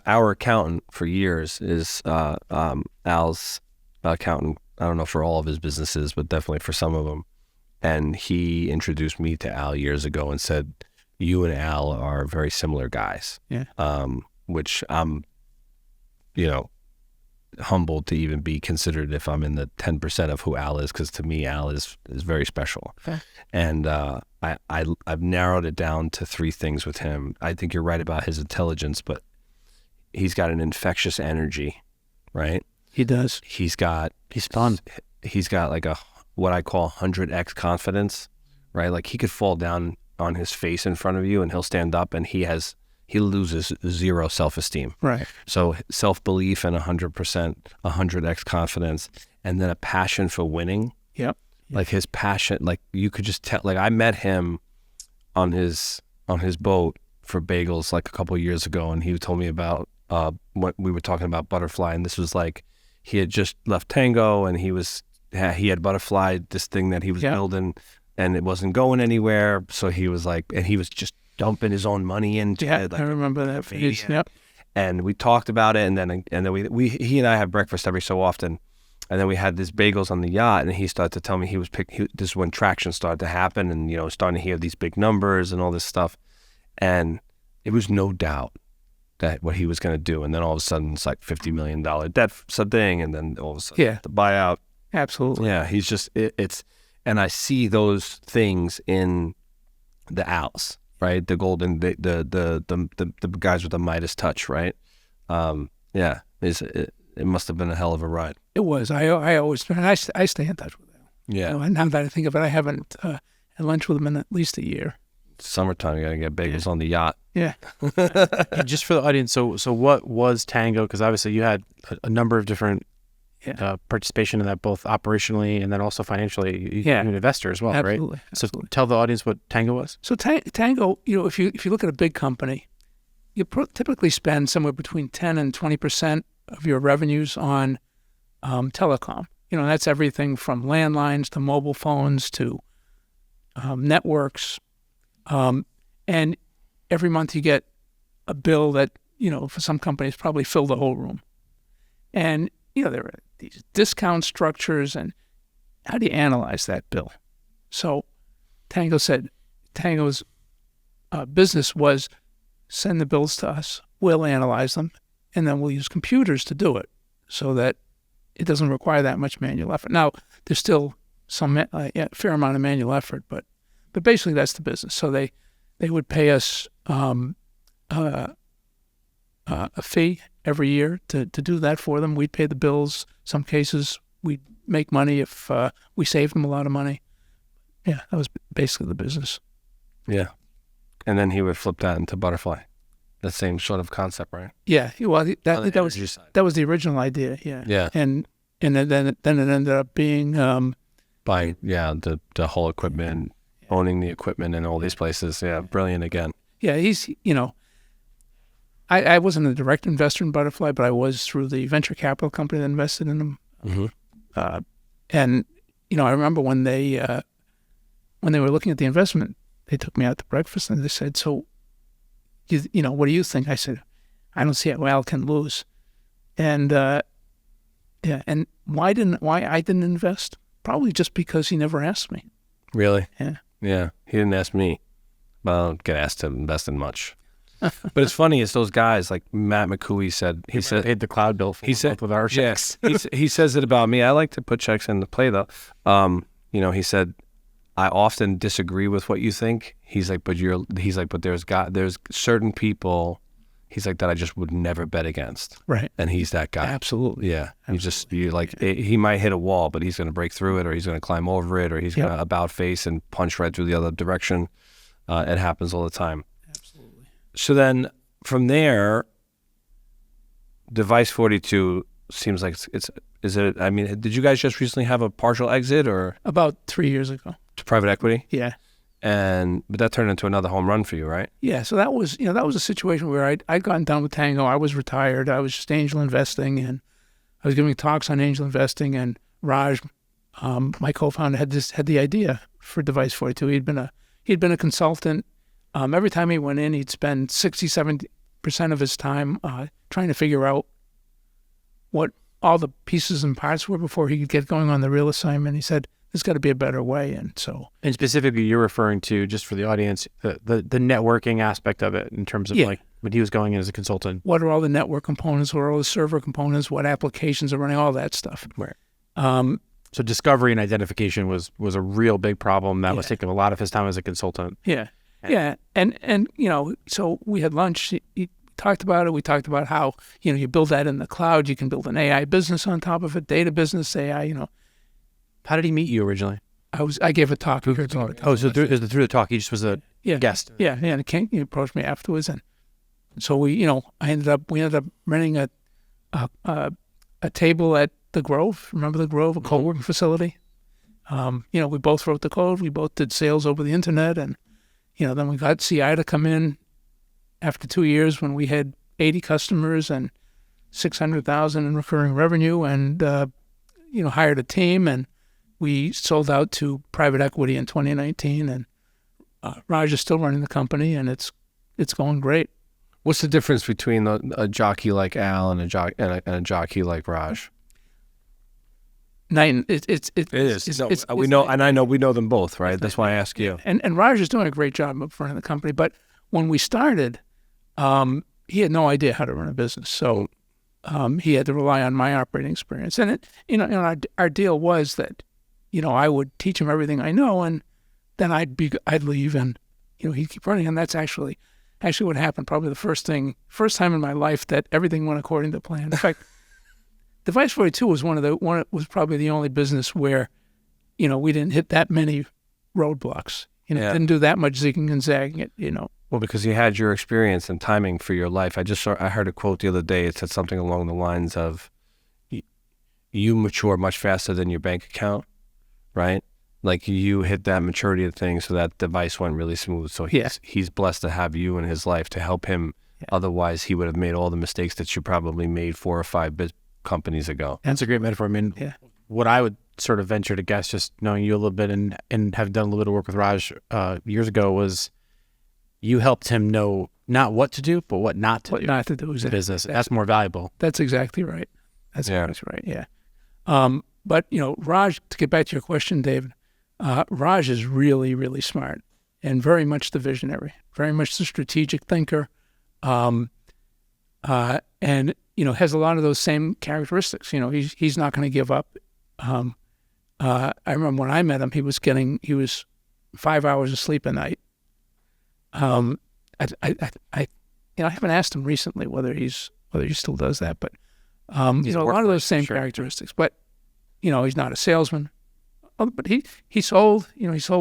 Our accountant for years is Al's accountant. I don't know for all of his businesses, but definitely for some of them. And he introduced me to Al years ago and said, "You and Al are very similar guys." Yeah. Which humbled to even be considered if I'm in the 10% of who Al is, because to me, Al is very special. Okay. And I've narrowed it down to 3 things with him. I think you're right about his intelligence, but he's got an infectious energy, right? He does. He's fun. He's got like what I call 100x confidence, right? Like he could fall down on his face in front of you and he'll stand up, and he loses 0 self-esteem. Right. So self-belief and 100x confidence, and then a passion for winning. Yep. Like his passion, like you could just tell. Like I met him on his boat for bagels like a couple of years ago, and he told me about what we were talking about, Butterfly, and this was like he had just left Tangoe, and he had Butterfly, this thing that he was building, and it wasn't going anywhere. So he was like, and he was just dumping his own money into it. Like, I remember that phase. Yep. And we talked about it, and then he and I have breakfast every so often, and then we had these bagels on the yacht, and he started to tell me this is when traction started to happen, and starting to hear these big numbers and all this stuff, and it was no doubt that what he was going to do, and then all of a sudden it's like $50 million debt thing, and then all of a sudden the buyout. Absolutely. Yeah, he's just and I see those things in the Als. Right, the golden, the guys with the Midas touch, right? It must have been a hell of a ride. It was. I always, and I stay in touch with them. Yeah. Now that I think of it, I haven't had lunch with them in at least a year. Summertime, you gotta get bagels on the yacht. Yeah. And just for the audience, so what was Tangoe? Because obviously you had a number of different participation in that, both operationally and then also financially. You're an investor as well, absolutely, right? Absolutely. So tell the audience what Tangoe was. So Tangoe, if you look at a big company, you typically spend somewhere between 10 and 20% of your revenues on telecom. That's everything from landlines to mobile phones to networks. And every month you get a bill that, for some companies probably fill the whole room. And, there are these discount structures, and how do you analyze that bill? So Tangoe's business was send the bills to us, we'll analyze them, and then we'll use computers to do it so that it doesn't require that much manual effort. Now, there's still some fair amount of manual effort, but basically that's the business. So they would pay us a fee every year to do that for them. We'd pay the bills. Some cases we'd make money if we saved them a lot of money. Yeah, that was basically the business. Yeah. And then he would flip that into Butterfly. The same sort of concept, right? Yeah. Well, that was the original idea. Yeah. Yeah. And then it ended up being buying the whole equipment, owning the equipment in all these places. Yeah, brilliant again. Yeah, he's I wasn't a direct investor in Butterfly, but I was through the venture capital company that invested in them. Mm-hmm. And I remember when they were looking at the investment, they took me out to breakfast and they said, "So, what do you think?" I said, "I don't see how Al can lose." And and why I didn't invest? Probably just because he never asked me. Really? Yeah. Yeah. He didn't ask me. Well, I don't get asked to invest in much. But it's funny, it's those guys like Matt McCooey said. He said paid the cloud bill. He said with our checks. He says it about me. I like to put checks into play though. He said, I often disagree with what you think. He's like, but there's certain people. He's like that I just would never bet against. Right. And he's that guy. Absolutely. Yeah. He might hit a wall, but he's going to break through it, or he's going to climb over it, or he's going to about face and punch right through the other direction. It happens all the time. Absolutely. So then from there, Device 42 seems like did you guys just recently have a partial exit or? About 3 years ago. To private equity? Yeah. But that turned into another home run for you, right? Yeah. So that was a situation where I'd gotten done with Tangoe. I was retired. I was just angel investing, and I was giving talks on angel investing. And Raj, my co-founder, had the idea for Device 42. He'd been a consultant. Every time he went in, he'd spend 60-70% of his time trying to figure out what all the pieces and parts were before he could get going on the real assignment. He said, there's got to be a better way. And specifically, you're referring to, just for the audience, the networking aspect of it in terms of when he was going in as a consultant. What are all the network components? What are all the server components? What applications are running? All that stuff. Right. So discovery and identification was a real big problem that was taking a lot of his time as a consultant. Yeah. And so we had lunch. He talked about it. We talked about how, you build that in the cloud. You can build an AI business on top of it, data business, AI, How did he meet you originally? I gave a talk. So through the talk, he just was a guest. Yeah. And he approached me afterwards. And so we ended up renting a table at the Grove. Remember the Grove, a co-working facility? We both wrote the code. We both did sales over the internet. And, then we got CI to come in after 2 years when we had 80 customers and $600,000 in recurring revenue, and, hired a team, and we sold out to private equity in 2019. And Raj is still running the company, and it's going great. What's the difference between a jockey like Al and a jockey like Raj? It is. We know them both, right? That's why I ask you. And Raj is doing a great job of running the company. But when we started, he had no idea how to run a business, so he had to rely on my operating experience. And our deal was that, I would teach him everything I know, and then I'd leave, and he'd keep running. And that's actually what happened. Probably the first time in my life that everything went according to plan. In fact, Device 42 was was probably the only business where, we didn't hit that many roadblocks. Didn't do that much zigging and zagging. Well, because you had your experience and timing for your life. I heard a quote the other day. It said something along the lines of, "You mature much faster than your bank account," right? Like you hit that maturity of things, so that device went really smooth. So he's blessed to have you in his life to help him. Yeah. Otherwise, he would have made all the mistakes that you probably made 4 or 5 companies ago. That's a great metaphor. I mean, what I would sort of venture to guess, just knowing you a little bit and have done a little bit of work with Raj years ago, was you helped him know not what to do, but what not to do. What not to do is business. That's more valuable. That's exactly right. That's right. Yeah. But Raj, to get back to your question, David, Raj is really, really smart and very much the visionary, very much the strategic thinker, and has a lot of those same characteristics. He's not going to give up. I remember when I met him, he was 5 hours of sleep a night. I haven't asked him recently whether he still does that, but a lot of those same characteristics. But he's not a salesman. But he sold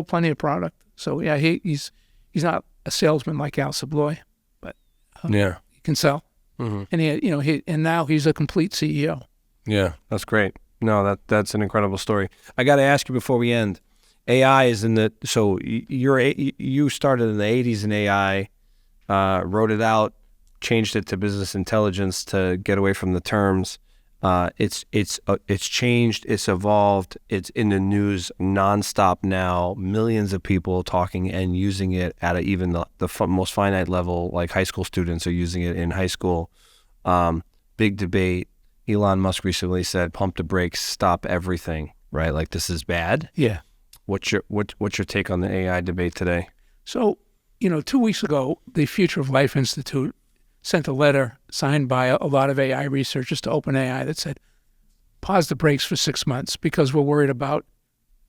plenty of product. So he's not a salesman like Al Subbloie, but he can sell. Mm-hmm. And and now he's a complete CEO. Yeah, that's great. No, that's an incredible story. I got to ask you before we end. AI is so you started in the 80s in AI, wrote it out, changed it to business intelligence to get away from the terms. It's changed, it's evolved, it's in the news nonstop now. Millions of people talking and using it at even the most finite level, like high school students are using it in high school. Big debate. Elon Musk recently said, "Pump the brakes, stop everything." Right? Like this is bad. Yeah. What's your take on the AI debate today? So, 2 weeks ago, the Future of Life Institute sent a letter signed by a lot of AI researchers to OpenAI that said, pause the brakes for 6 months because we're worried about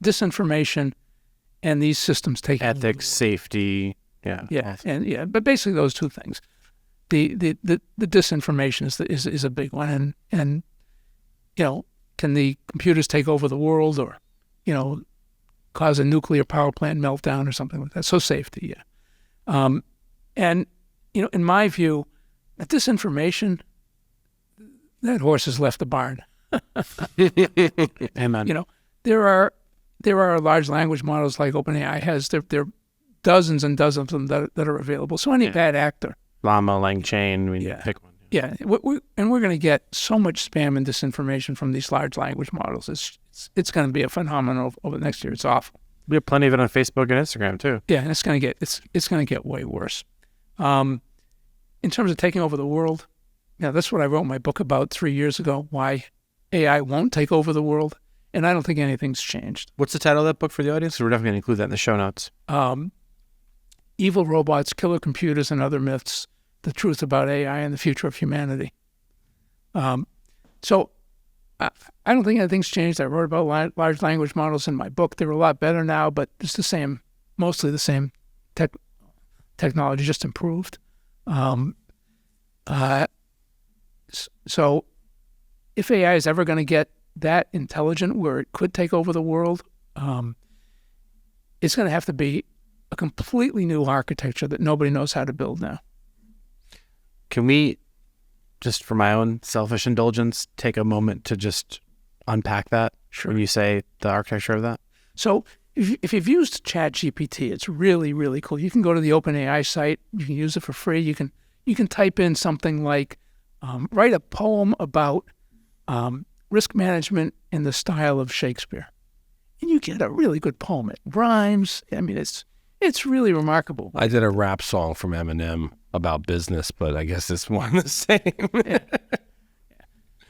disinformation and these systems taking ethics, safety. But basically those two things. The disinformation is a big one, and can the computers take over the world, or cause a nuclear power plant meltdown or something like that? So safety, and in my view, that disinformation, that horse has left the barn. Amen. There are large language models like OpenAI has. There are dozens and dozens of them that are available. So any bad actor, Llama, LangChain, pick one. Yeah, we're going to get so much spam and disinformation from these large language models. It's going to be a phenomenon over the next year. It's awful. We have plenty of it on Facebook and Instagram too. Yeah, and it's going to get way worse. In terms of taking over the world, that's what I wrote my book about 3 years ago. Why AI won't take over the world, and I don't think anything's changed. What's the title of that book for the audience? We're definitely going to include that in the show notes. Evil Robots, Killer Computers, and Other Myths: the truth about AI and the future of humanity. So I don't think anything's changed. I wrote about large language models in my book. They're a lot better now, but it's the same, mostly the same technology, just improved. So if AI is ever going to get that intelligent where it could take over the world, it's going to have to be a completely new architecture that nobody knows how to build now. Can we, just for my own selfish indulgence, take a moment to just unpack that? Sure. When you say the architecture of that? So if you've used ChatGPT, it's really, really cool. You can go to the OpenAI site. You can use it for free. You can type in something like, write a poem about risk management in the style of Shakespeare. And you get a really good poem. It rhymes. I mean, it's really remarkable. I did a rap song from Eminem about business, but I guess it's one and the same.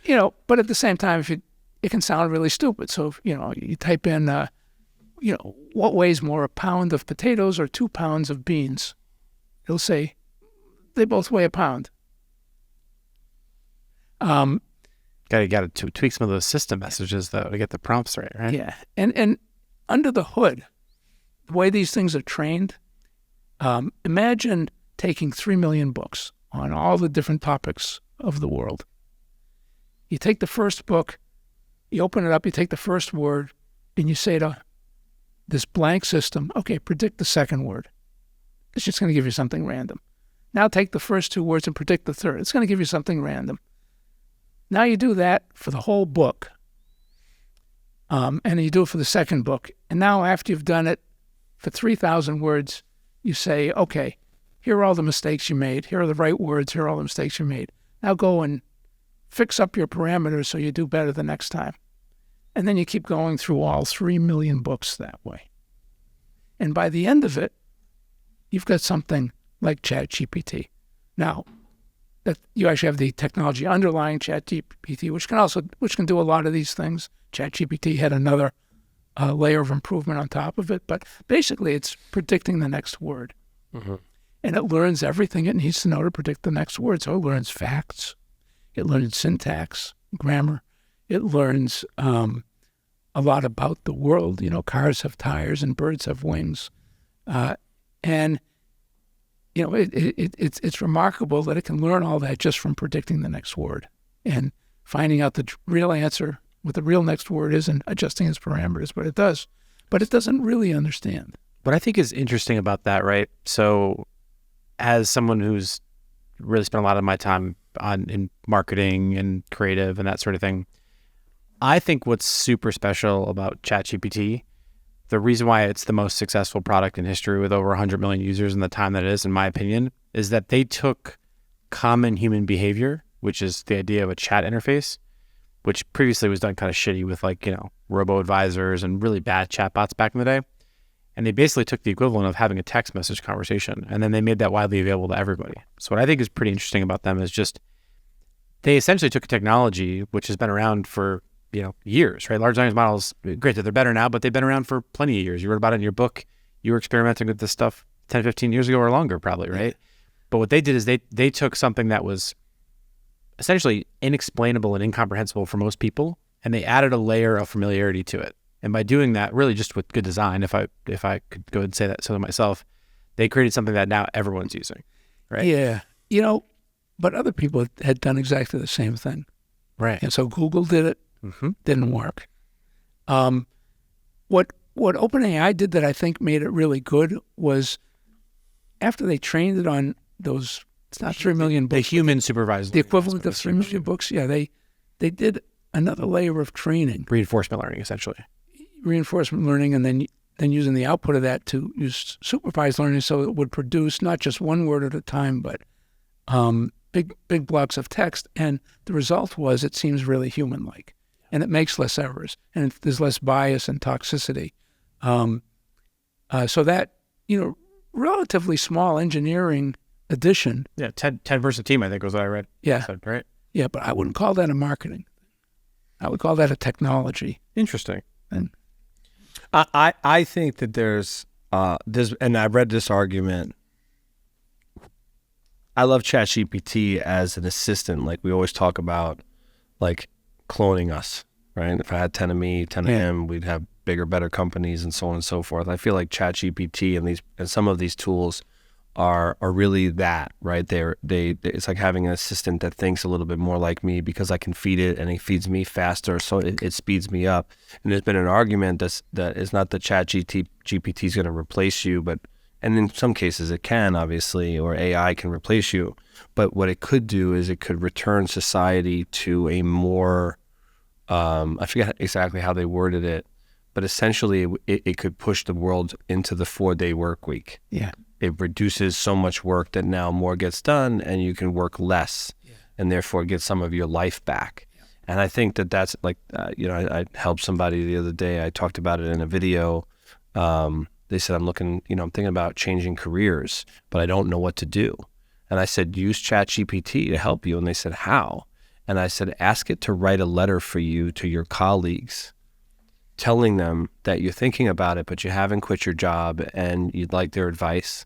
Yeah. But at the same time, it can sound really stupid. So, you type in, what weighs more, a pound of potatoes or 2 pounds of beans? It'll say, they both weigh a pound. Got to tweak some of those system messages, though, to get the prompts right? Yeah. And under the hood, the way these things are trained, imagine taking 3 million books on all the different topics of the world. You take the first book, you open it up, you take the first word, and you say to this blank system, okay, predict the second word. It's just going to give you something random. Now take the first 2 words and predict the third. It's going to give you something random. Now you do that for the whole book. And you do it for the second book. And now after you've done it for 3,000 words, you say, okay, here are all the mistakes you made. Here are the right words. Here are all the mistakes you made. Now go and fix up your parameters so you do better the next time. And then you keep going through all 3 million books that way. And by the end of it, you've got something like ChatGPT. Now, that you actually have the technology underlying ChatGPT, which can do a lot of these things. ChatGPT had another layer of improvement on top of it, but basically it's predicting the next word. Mm-hmm. And it learns everything it needs to know to predict the next word. So it learns facts, it learns syntax, grammar, it learns a lot about the world. Cars have tires and birds have wings, and it's remarkable that it can learn all that just from predicting the next word and finding out the real answer, what the real next word is, and adjusting its parameters. But it does. But it doesn't really understand. What I think is interesting about that, right? So as someone who's really spent a lot of my time in marketing and creative and that sort of thing, I think what's super special about ChatGPT, the reason why it's the most successful product in history with over 100 million users in the time that it is, in my opinion, is that they took common human behavior, which is the idea of a chat interface, which previously was done kind of shitty with robo-advisors and really bad chatbots back in the day. And they basically took the equivalent of having a text message conversation, and then they made that widely available to everybody. So what I think is pretty interesting about them is just they essentially took a technology which has been around for years, right? Large language models, great that they're better now, but they've been around for plenty of years. You wrote about it in your book. You were experimenting with this stuff 10, 15 years ago or longer, probably, right? Yeah. But what they did is they took something that was essentially inexplainable and incomprehensible for most people, and they added a layer of familiarity to it. And by doing that, really just with good design, if I could go and say that so myself, they created something that now everyone's using, right? Yeah. But other people had done exactly the same thing. Right. And so Google did it. Mm-hmm. Didn't work. What OpenAI did that I think made it really good was after they trained it on those, it's not 3 million books. The human supervised the equivalent of 3 million books. Yeah, they did another layer of training. Reinforcement learning, essentially. Reinforcement learning, and then using the output of that to use supervised learning so it would produce not just one word at a time, but big blocks of text. And the result was it seems really human-like. And it makes less errors, and there's less bias and toxicity. So that, relatively small engineering addition. Yeah, 10-person team, I think was what I read. Yeah. Said, right? Yeah, but I wouldn't call that a marketing. I would call that a technology. Interesting. And I think that there's and I read this argument I love ChatGPT as an assistant. Like we always talk about, like cloning us, right? If I had 10 of me, 10 of him, we'd have bigger, better companies and so on and so forth. I feel like ChatGPT and some of these tools are really that, right? It's like having an assistant that thinks a little bit more like me because I can feed it and it feeds me faster, so it speeds me up. And there's been an argument that it's not that ChatGPT is going to replace you, and in some cases it can, obviously, or AI can replace you. But what it could do is it could return society to a more, I forget exactly how they worded it, but essentially it could push the world into the 4-day work week. Yeah. It reduces so much work that now more gets done and you can work less and therefore get some of your life back. Yeah. And I think that's like, I helped somebody the other day. I talked about it in a video. They said, I'm thinking about changing careers, but I don't know what to do. And I said, use ChatGPT to help you. And they said, how? And I said, ask it to write a letter for you to your colleagues, telling them that you're thinking about it, but you haven't quit your job and you'd like their advice.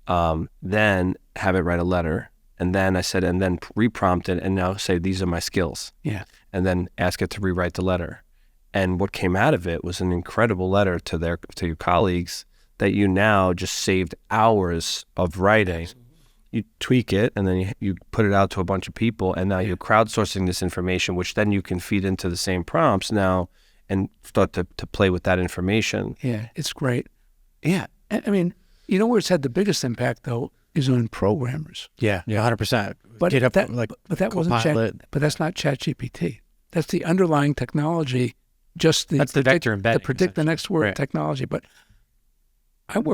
Then have it write a letter. And then I said, and then reprompt it and now say, these are my skills. Yeah. And then ask it to rewrite the letter. And what came out of it was an incredible letter to your colleagues that you now just saved hours of writing. You tweak it and then you put it out to a bunch of people, and now you're crowdsourcing this information, which then you can feed into the same prompts now and start to play with that information. Yeah, it's great. Yeah. I mean, you know where it's had the biggest impact, though, is on programmers. Yeah, 100%. But GitHub, but that wasn't but that's not ChatGPT. That's the underlying technology, just that's the vector embedding. To predict the next word technology. But I'm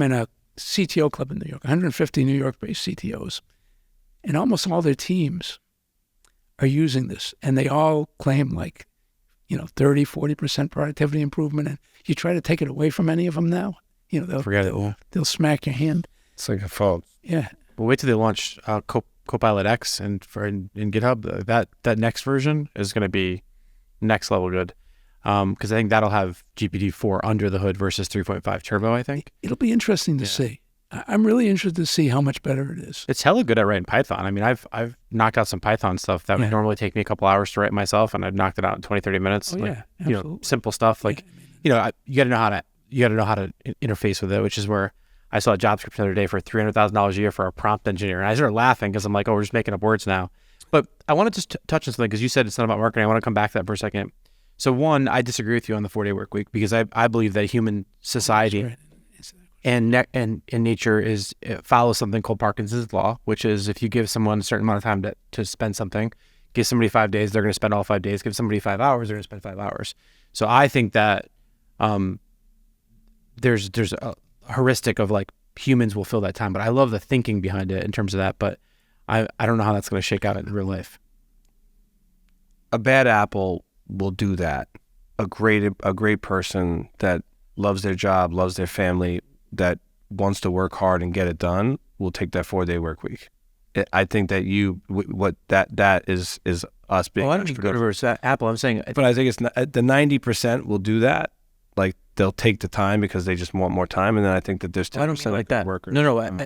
in a CTO club in New York, 150 New York-based CTOs, and almost all their teams are using this, and they all claim 30, 40% productivity improvement. And you try to take it away from any of them now, they'll smack your hand. It's like a phone. Yeah. Well, wait till they launch Copilot X in GitHub. That next version is going to be next level good. Because I think that'll have GPT-4 under the hood versus 3.5 Turbo, I think. It'll be interesting to see. I'm really interested to see how much better it is. It's hella good at writing Python. I mean, I've knocked out some Python stuff that would normally take me a couple hours to write myself, and I've knocked it out in 20, 30 minutes. Absolutely. Simple stuff. You got to know how to interface with it, which is where I saw a job description the other day for $300,000 a year for a prompt engineer. And I started laughing because I'm like, oh, we're just making up words now. But I want to just touch on something because you said it's not about marketing. I want to come back to that for a second. So one, I disagree with you on the 4-day work week because I believe that human society and nature follows something called Parkinson's law, which is if you give someone a certain amount of time to spend something, give somebody 5 days, they're going to spend all 5 days. Give somebody 5 hours, they're going to spend 5 hours. So I think that there's a heuristic of humans will fill that time, but I love the thinking behind it in terms of that. But I don't know how that's going to shake out in real life. A bad apple will do that. A great person that loves their job, loves their family, that wants to work hard and get it done will take that 4-day work week. I think that that is us being. I don't think reverse Apple. I'm saying, but I think it's the 90% will do that. Like they'll take the time because they just want more time, and then I think that there's 10% I don't like that. Workers. No,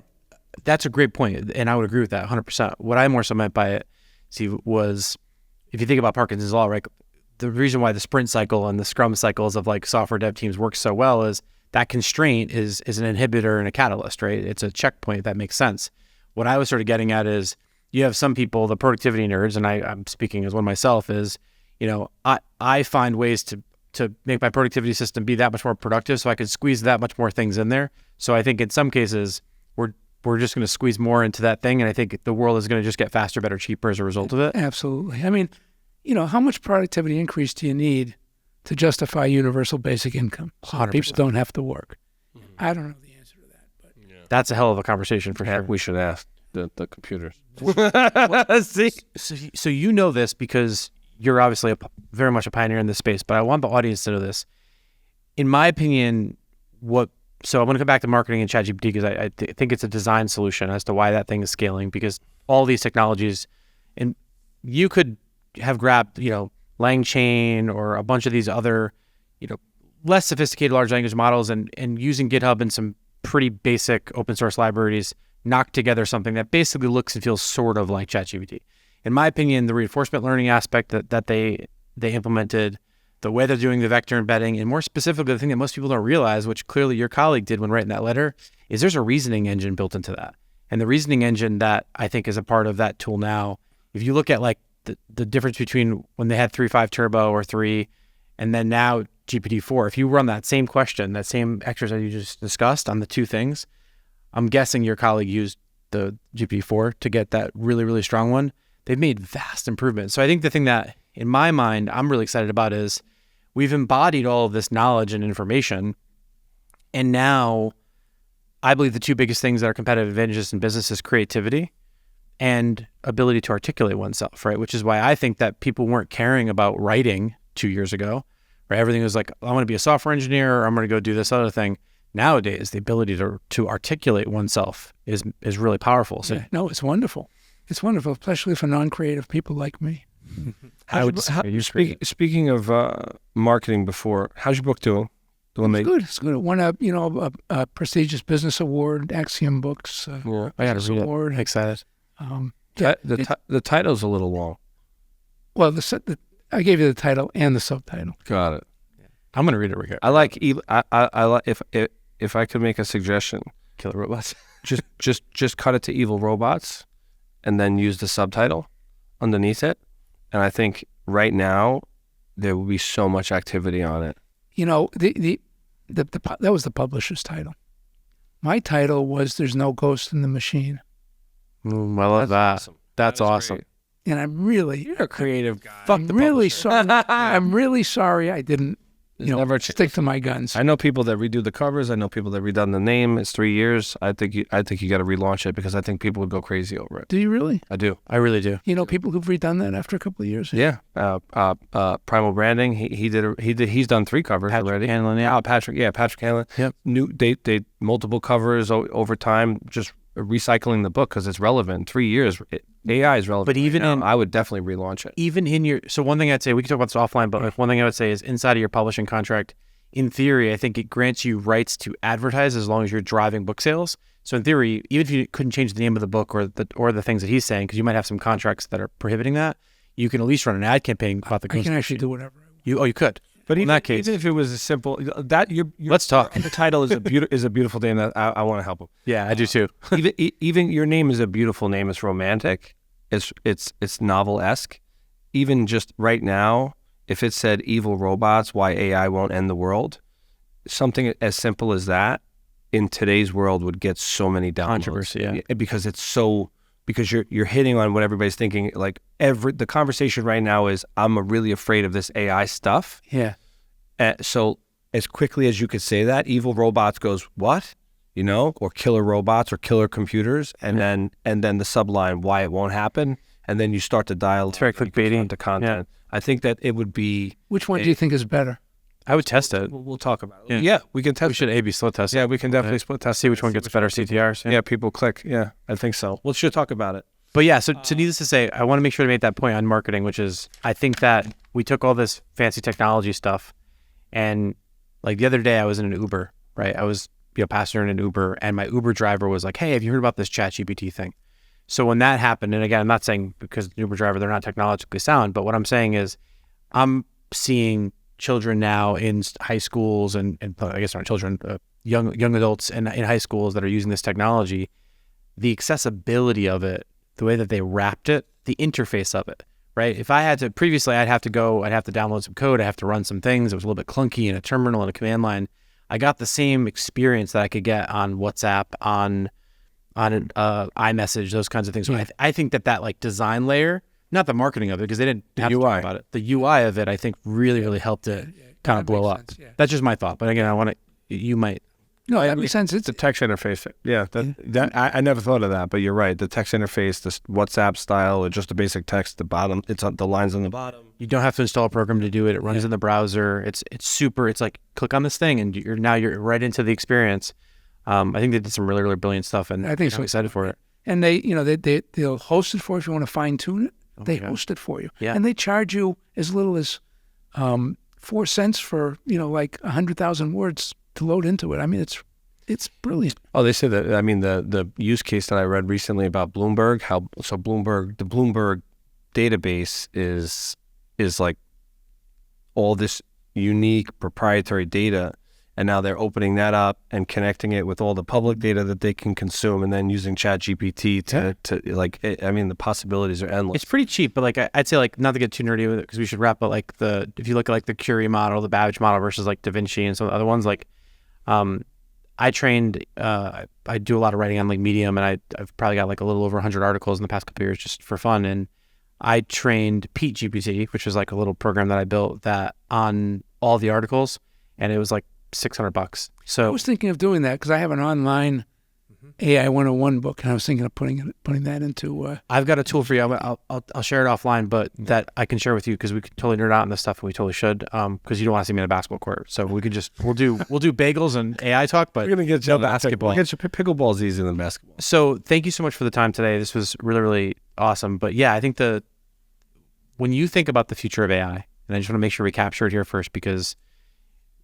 that's a great point, and I would agree with that 100%. What I more so meant by it, Steve, was if you think about Parkinson's law, right? The reason why the sprint cycle and the scrum cycles of software dev teams work so well is that constraint is an inhibitor and a catalyst, right? It's a checkpoint. That makes sense. What I was sort of getting at is you have some people, the productivity nerds, and I'm speaking as one myself, is, I find ways to make my productivity system be that much more productive so I can squeeze that much more things in there. So I think in some cases we're just going to squeeze more into that thing, and I think the world is going to just get faster, better, cheaper as a result of it. Absolutely. I mean, how much productivity increase do you need to justify universal basic income so 100%. People don't have to work? I don't know the answer to that. But that's a hell of a conversation for sure. We should ask the computers. See? So you know this because you're obviously very much a pioneer in this space, but I want the audience to know this. In my opinion, so I'm going to come back to marketing and ChatGPT because I think it's a design solution as to why that thing is scaling, because all these technologies, and you could have grabbed, LangChain or a bunch of these other, less sophisticated large language models and using GitHub and some pretty basic open source libraries knock together something that basically looks and feels sort of like ChatGPT. In my opinion, the reinforcement learning aspect that they implemented, the way they're doing the vector embedding, and more specifically, the thing that most people don't realize, which clearly your colleague did when writing that letter, is there's a reasoning engine built into that. And the reasoning engine that I think is a part of that tool now, if you look at like the difference between when they had 3.5 turbo or 3, and then now GPT-4, if you run that same question, that same exercise you just discussed on the two things, I'm guessing your colleague used the GPT-4 to get that really, really strong one. They've made vast improvements. So I think the thing that, in my mind, I'm really excited about is we've embodied all of this knowledge and information. And now I believe the two biggest things that are competitive advantages in business is creativity and ability to articulate oneself, right? Which is why I think that people weren't caring about writing 2 years ago, right? Everything was like, I want to be a software engineer, or I'm going to go do this other thing. Nowadays, the ability to articulate oneself is really powerful. So No, it's wonderful. It's wonderful, especially for non-creative people like me. Speaking of marketing before, how's your book doing? It's good. It won a prestigious business award, Axiom Books. I got to read award. it. Excited. The title's a little long. Well, I gave you the title and the subtitle. Got it. I'm going to read it right here. I like if I could make a suggestion, Killer Robots. just cut it to evil robots, and then use the subtitle underneath it. And I think right now there will be so much activity on it. You know, that was the publisher's title. My title was "There's No Ghost in the Machine," I love that. Awesome. That's awesome. and I'm really You're a creative guy. I'm really sorry. I'm really sorry I didn't. Stick to my guns. I know people that redo the covers. I know people that redone the name. It's 3 years. I think you got to relaunch it because I think people would go crazy over it. Do you really? I do. I really do. You know people who've redone that after a couple of years. Yeah. Primal Branding. He's done 3 covers already. Hanlon, yeah. Patrick Hanlon. Yep. They multiple covers over time. Just recycling the book because it's relevant. 3 years. AI is relevant. But even I would definitely relaunch it. Even in your, so one thing I'd say, we can talk about this offline, but one thing I would say is inside of your publishing contract, in theory, I think it grants you rights to advertise as long as you're driving book sales. So in theory, even if you couldn't change the name of the book or the things that he's saying, because you might have some contracts that are prohibiting that, you can at least run an ad campaign about the. I can actually do whatever I want. You could. But in that case, even if it was a simple that let's talk. The title is a beautiful name that I want to help him. Yeah, I do too. even your name is a beautiful name. It's romantic. It's novel-esque. Even just right now, if it said "Evil Robots: Why AI Won't End the World," something as simple as that in today's world would get so many downloads. Controversy, yeah. Because you're hitting on what everybody's thinking. Like the conversation right now is, I'm really afraid of this AI stuff. Yeah. So as quickly as you could say that, evil robots goes, what? Or killer robots or killer computers, and then the subline, why it won't happen, and then you start to dial. It's very clickbaity into content. Yeah. I think that it would be. Which one do you think is better? I would test it. We'll talk about it. Yeah, we can test. We should A/B split test. Yeah, we can definitely split test. See which one gets better CTRs. Yeah, people click. Yeah, I think so. We should talk about it. But yeah, so needless to say, I want to make sure to make that point on marketing, which is I think that we took all this fancy technology stuff, and like the other day I was in an Uber, right? I was passenger in an Uber, and my Uber driver was like, "Hey, have you heard about this ChatGPT thing?" So when that happened, and again, I'm not saying because the Uber driver, they're not technologically sound, but what I'm saying is I'm seeing children now in high schools and I guess not children, young adults in high schools that are using this technology, the accessibility of it, the way that they wrapped it, the interface of it, right? If I had to, previously I'd have to download some code, I have to run some things. It was a little bit clunky in a terminal and a command line. I got the same experience that I could get on WhatsApp, on iMessage, those kinds of things. Yeah. I think that like design layer, not the marketing of it, because they didn't have to talk about it. The UI of it, I think, really, really helped it kind of blow up. Sense, yeah. That's just my thought. But again, you might. No, that makes sense. It's the text interface. Yeah, I never thought of that, but you're right. The text interface, the WhatsApp style, or just the basic text, the bottom, it's on the lines on the bottom. You don't have to install a program to do it. It runs in the browser. It's super. It's like click on this thing, and you're right into the experience. I think they did some really, really brilliant stuff, and I think I'm excited for it. And they'll host it for you if you want to fine tune it. They host it for you, and they charge you as little as 4 cents for like 100,000 words to load into it. I mean, it's brilliant. Oh, they said that. I mean, the use case that I read recently about Bloomberg, the Bloomberg database is like all this unique proprietary data, and now they're opening that up and connecting it with all the public data that they can consume, and then using ChatGPT to like. I mean, the possibilities are endless. It's pretty cheap, but like I'd say, like, not to get too nerdy with it because we should wrap. But like if you look at like the Curie model, the Babbage model versus like Da Vinci and some of the other ones, like I trained. I do a lot of writing on like Medium, and I've probably got like a little over 100 articles in the past couple of years just for fun. And I trained Pete GPT, which was like a little program that I built that on all the articles, and it was like $600. So I was thinking of doing that because I have an online AI 101 book, and I was thinking of putting that into. I've got a tool for you. I'll share it offline, but that I can share with you because we could totally nerd out on this stuff, and we totally should. Because you don't want to see me in a basketball court, so we could we'll do bagels and AI talk. But we're gonna get you basketball. Pickleball's easier than basketball. So thank you so much for the time today. This was really, really awesome. But yeah, I think when you think about the future of AI, and I just want to make sure we capture it here first because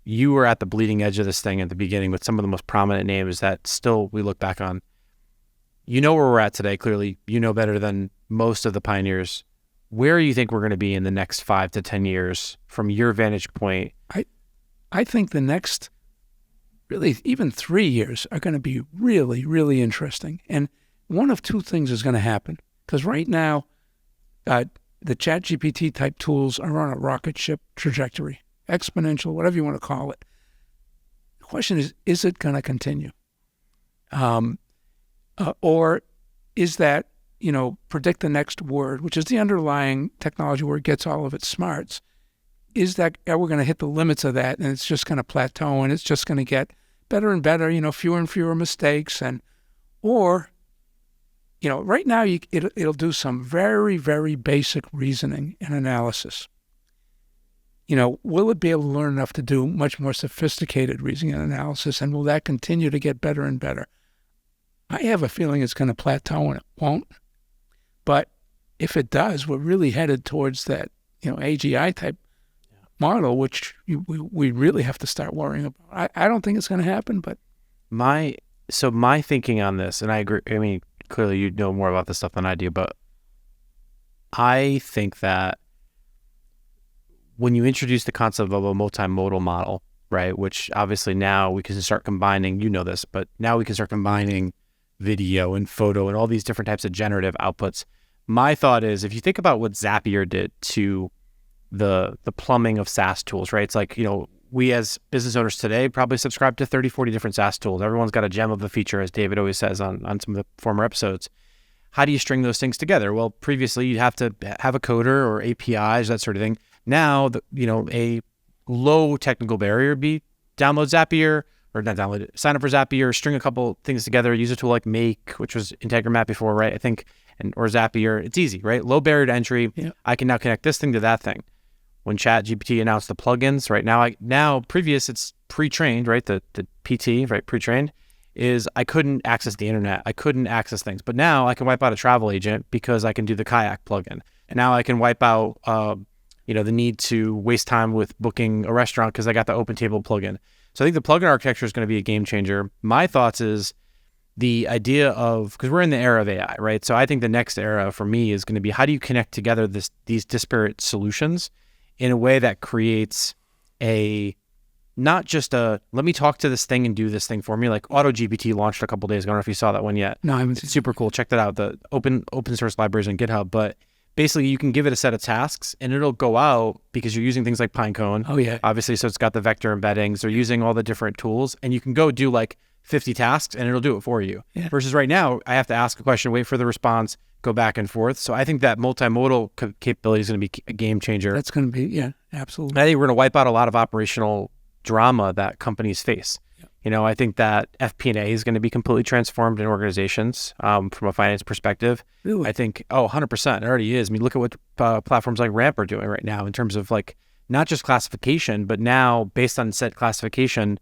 you were at the bleeding edge of this thing at the beginning with some of the most prominent names that still we look back on. You know where we're at today, clearly. You know better than most of the pioneers. Where do you think we're going to be in the next 5 to 10 years from your vantage point? I think the next, really, even 3 years are going to be really, really interesting. And one of two things is going to happen. Because right now, the ChatGPT type tools are on a rocket ship trajectory. Exponential, whatever you want to call it. The question is it going to continue? Or is that, predict the next word, which is the underlying technology where it gets all of its smarts, are we going to hit the limits of that and it's just going to plateau and it's just going to get better and better, fewer and fewer mistakes, or right now it'll do some very, very basic reasoning and analysis. Will it be able to learn enough to do much more sophisticated reasoning and analysis, and will that continue to get better and better? I have a feeling it's going to plateau and it won't. But if it does, we're really headed towards that, AGI type model, which we really have to start worrying about. I don't think it's going to happen, but my thinking on this, and I agree. I mean, clearly you know more about this stuff than I do, but I think that when you introduce the concept of a multimodal model, right, which obviously now we can start combining, this, but now we can start combining video and photo and all these different types of generative outputs. My thought is, if you think about what Zapier did to the plumbing of SaaS tools, right? It's like, we as business owners today probably subscribe to 30, 40 different SaaS tools. Everyone's got a gem of a feature, as David always says on some of the former episodes. How do you string those things together? Well, previously you'd have to have a coder or APIs, that sort of thing. Now, a low technical barrier would be download Zapier, or not download it, sign up for Zapier, string a couple things together, use a tool like Make, which was Integromat before, right? I think, or Zapier. It's easy, right? Low barrier to entry. Yeah. I can now connect this thing to that thing. When ChatGPT announced the plugins, right now previous it's pre-trained, right? The PT, right? Pre-trained is I couldn't access the internet. I couldn't access things, but now I can wipe out a travel agent because I can do the Kayak plugin. And now I can wipe out, the need to waste time with booking a restaurant because I got the OpenTable plugin. So I think the plugin architecture is going to be a game changer. My thoughts is the idea of, because we're in the era of AI, right? So I think the next era for me is going to be, how do you connect together these disparate solutions in a way that creates not just let me talk to this thing and do this thing for me. Like AutoGPT launched a couple days ago. I don't know if you saw that one yet. No, I haven't. It's super cool. Check that out. The open source libraries on GitHub. But basically you can give it a set of tasks and it'll go out because you're using things like Pinecone. Oh yeah. Obviously, so it's got the vector embeddings. They're using all the different tools, and you can go do like 50 tasks and it'll do it for you. Yeah. Versus right now, I have to ask a question, wait for the response, go back and forth. So I think that multimodal capability is going to be a game changer. That's going to be, yeah, absolutely. I think we're going to wipe out a lot of operational drama that companies face. Yeah. I think that FP&A is going to be completely transformed in organizations from a finance perspective. Really? I think, 100%. It already is. I mean, look at what platforms like Ramp are doing right now in terms of like not just classification, but now based on said classification,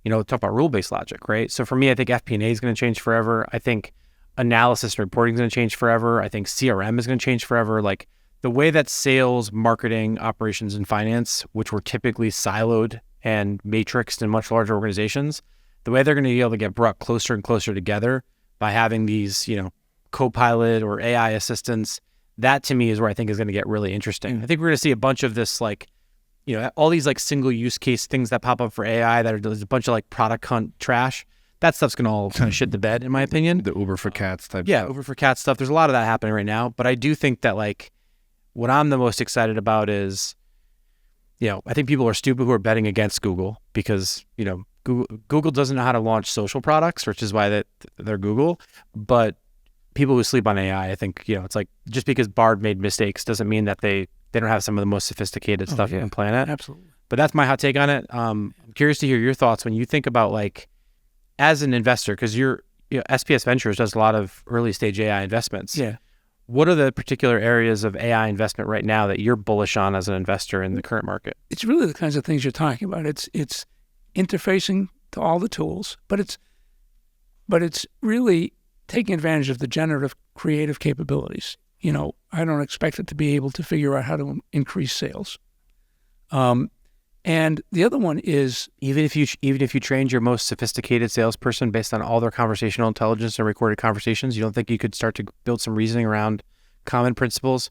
talk about rule-based logic, right? So for me, I think FP&A is going to change forever. I think analysis and reporting is going to change forever. I think CRM is going to change forever. Like the way that sales, marketing, operations, and finance, which were typically siloed and matrixed in much larger organizations, the way they're going to be able to get brought closer and closer together by having these, co-pilot or AI assistants, that to me is where I think is going to get really interesting. I think we're going to see a bunch of this, like, all these like single use case things that pop up for AI that are there's a bunch of like product hunt trash. That stuff's going to all kind of shit the bed, in my opinion. The Uber for cats type Yeah, stuff. Uber for cats stuff. There's a lot of that happening right now. But I do think that, like, what I'm the most excited about is, I think people are stupid who are betting against Google because, Google doesn't know how to launch social products, which is why they're Google. But people who sleep on AI, I think, it's like just because Bard made mistakes doesn't mean that they don't have some of the most sophisticated stuff on the planet. Absolutely. But that's my hot take on it. I'm curious to hear your thoughts when you think about, like, as an investor, because SPS Ventures does a lot of early stage AI investments. Yeah. What are the particular areas of AI investment right now that you're bullish on as an investor in the current market? It's really the kinds of things you're talking about. It's interfacing to all the tools, but it's really taking advantage of the generative creative capabilities. I don't expect it to be able to figure out how to increase sales. And the other one is even if you trained your most sophisticated salesperson based on all their conversational intelligence and recorded conversations, you don't think you could start to build some reasoning around common principles?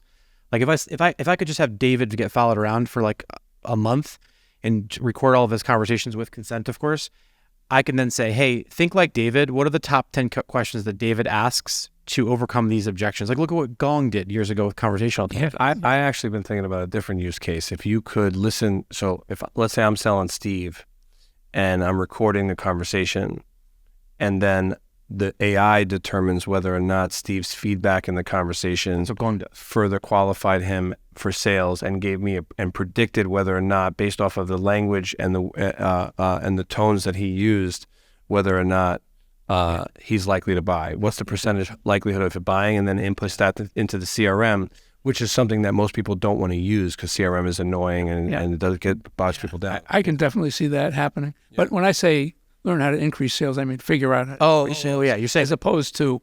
Like if I could just have David get followed around for like a month and record all of his conversations with consent, of course, I can then say, hey, think like David. What are the top 10 questions that David asks to overcome these objections? Like, look at what Gong did years ago with conversational intelligence. I actually been thinking about a different use case. If you could listen, so if let's say I'm selling Steve and I'm recording the conversation and then the AI determines whether or not Steve's feedback in the conversation further qualified him for sales and gave me and predicted whether or not, based off of the language and the tones that he used, whether or not he's likely to buy. What's the percentage likelihood of it buying, and then inputs that into the CRM, which is something that most people don't want to use because CRM is annoying and it does bogs people down. I can definitely see that happening. Yeah. But when I say learn how to increase sales, I mean figure out how to increase sales. You're saying as opposed to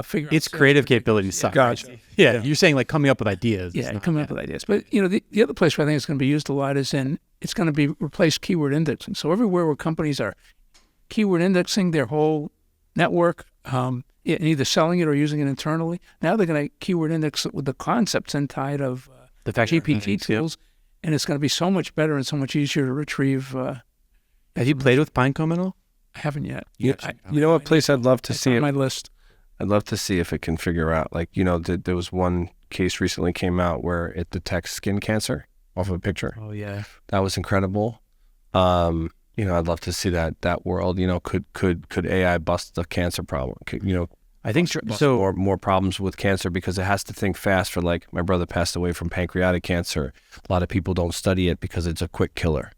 figure out its creative capabilities suck. Gotcha. Yeah, you're saying like coming up with ideas. Yeah, coming up with ideas. But the other place where I think it's going to be used a lot is it's going to be replace keyword indexing. So everywhere where companies are keyword indexing their whole network, either selling it or using it internally, now they're going to keyword index it with the concepts inside of the GPT tools, and it's going to be so much better and so much easier to retrieve. Have you played with Pinecomb at all? I haven't yet. You know what place I'd love to see on my list. I'd love to see if it can figure out, like, there was one case recently came out where it detects skin cancer off of a picture. Oh yeah, that was incredible. I'd love to see that world. Could AI bust the cancer problem? I think so. More problems with cancer because it has to think fast. For, like, my brother passed away from pancreatic cancer. A lot of people don't study it because it's a quick killer,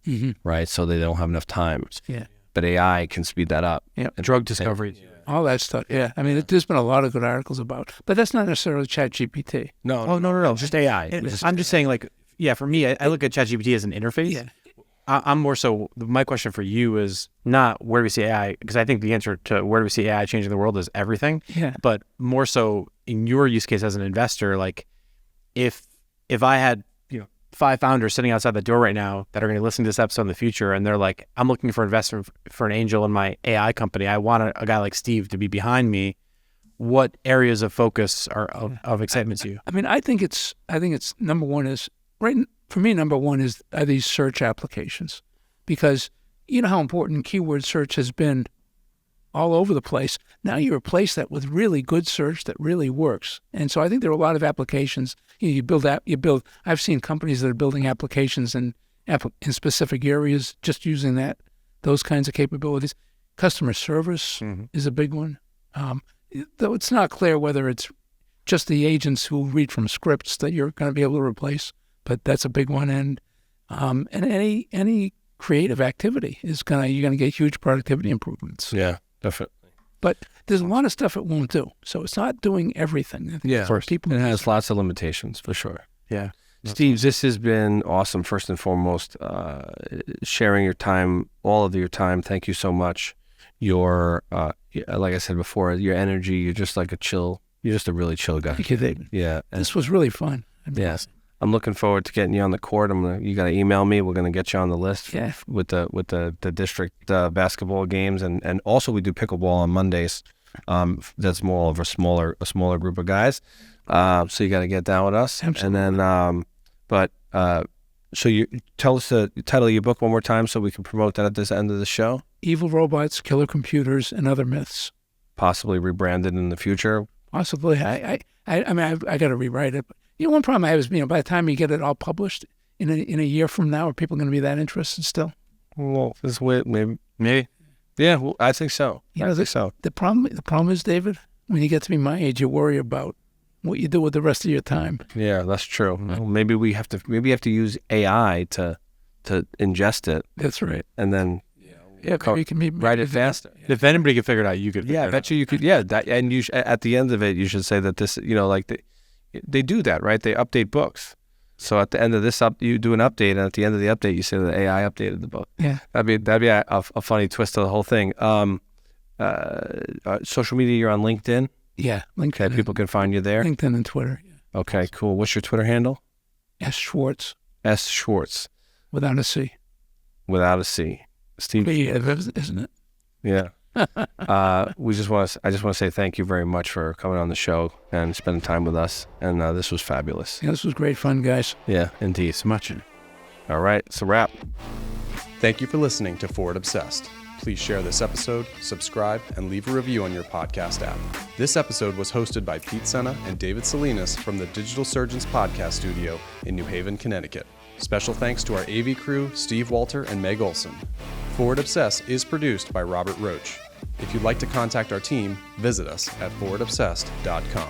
right? So they don't have enough time. Yeah. But AI can speed that up. Yeah. Drug discovery. All that stuff. Yeah. I mean, there's been a lot of good articles about, but that's not necessarily ChatGPT. No. Oh, no. Just AI. I'm just saying, like, for me, I look at ChatGPT as an interface. Yeah. I'm more so, my question for you is not where do we see AI, because I think the answer to where do we see AI changing the world is everything. Yeah. But more so in your use case as an investor, like if I had 5 founders sitting outside the door right now that are going to listen to this episode in the future, and they're like, I'm looking for investment for an angel in my AI company. I want a guy like Steve to be behind me. What areas of focus are of excitement to you? I mean, I think it's number one is for me, number one are these search applications, because you know how important keyword search has been all over the place. Now you replace that with really good search that really works. And so I think there are a lot of applications. I've seen companies that are building applications in specific areas just using those kinds of capabilities. Customer service is a big one. Though it's not clear whether it's just the agents who read from scripts that you're going to be able to replace, but that's a big one. And any creative activity you're going to get huge productivity improvements. Yeah, definitely. But there's a lot of stuff it won't do. So it's not doing everything. Yeah, it has lots of limitations for sure. Yeah. Steve, this has been awesome. First and foremost, sharing your time, all of your time. Thank you so much. Your, like I said before, your energy, you're just like you're just a really chill guy. Thank you, David. Yeah. This was really fun. Yes. I'm looking forward to getting you on the court. You got to email me. We're gonna get you on the list with the district basketball games, and also we do pickleball on Mondays. That's more of a smaller group of guys. So you got to get down with us. Absolutely. And then, so you tell us the title of your book one more time so we can promote that at this end of the show. Evil Robots, Killer Computers, and Other Myths. Possibly rebranded in the future. Possibly. I mean, I got to rewrite it. But, one problem I have is, by the time you get it all published in a year from now, are people going to be that interested still? Well, this way, maybe. Yeah, well, I think so. I think so. The problem is, David, when you get to be my age, you worry about what you do with the rest of your time. Yeah, that's true. Well, maybe we have to use AI to ingest it. That's right. And then maybe you can write it faster. Yeah. If anybody could figure it out, you could. Yeah, I bet you could. Yeah, and you at the end of it, you should say that this, like they do that, right? They update books. So at the end of this you do an update, and at the end of the update, you say that AI updated the book. Yeah, that'd be a funny twist to the whole thing. Social media, you're on LinkedIn. Yeah, LinkedIn. Okay, people can find you there. LinkedIn and Twitter. Yeah. Okay, cool. What's your Twitter handle? S. Schwartz. S. Schwartz. Without a C. Without a C. Steve. Isn't it? Yeah. I just want to say thank you very much for coming on the show and spending time with us. And this was fabulous. Yeah, this was great fun, guys. Yeah, indeed. So much. All right, it's a wrap. Thank you for listening to Forward Obsessed. Please share this episode, subscribe, and leave a review on your podcast app. This episode was hosted by Pete Senna and David Salinas from the Digital Surgeons Podcast Studio in New Haven, Connecticut. Special thanks to our AV crew, Steve Walter and Meg Olson. Forward Obsessed is produced by Robert Roach. If you'd like to contact our team, visit us at forwardobsessed.com.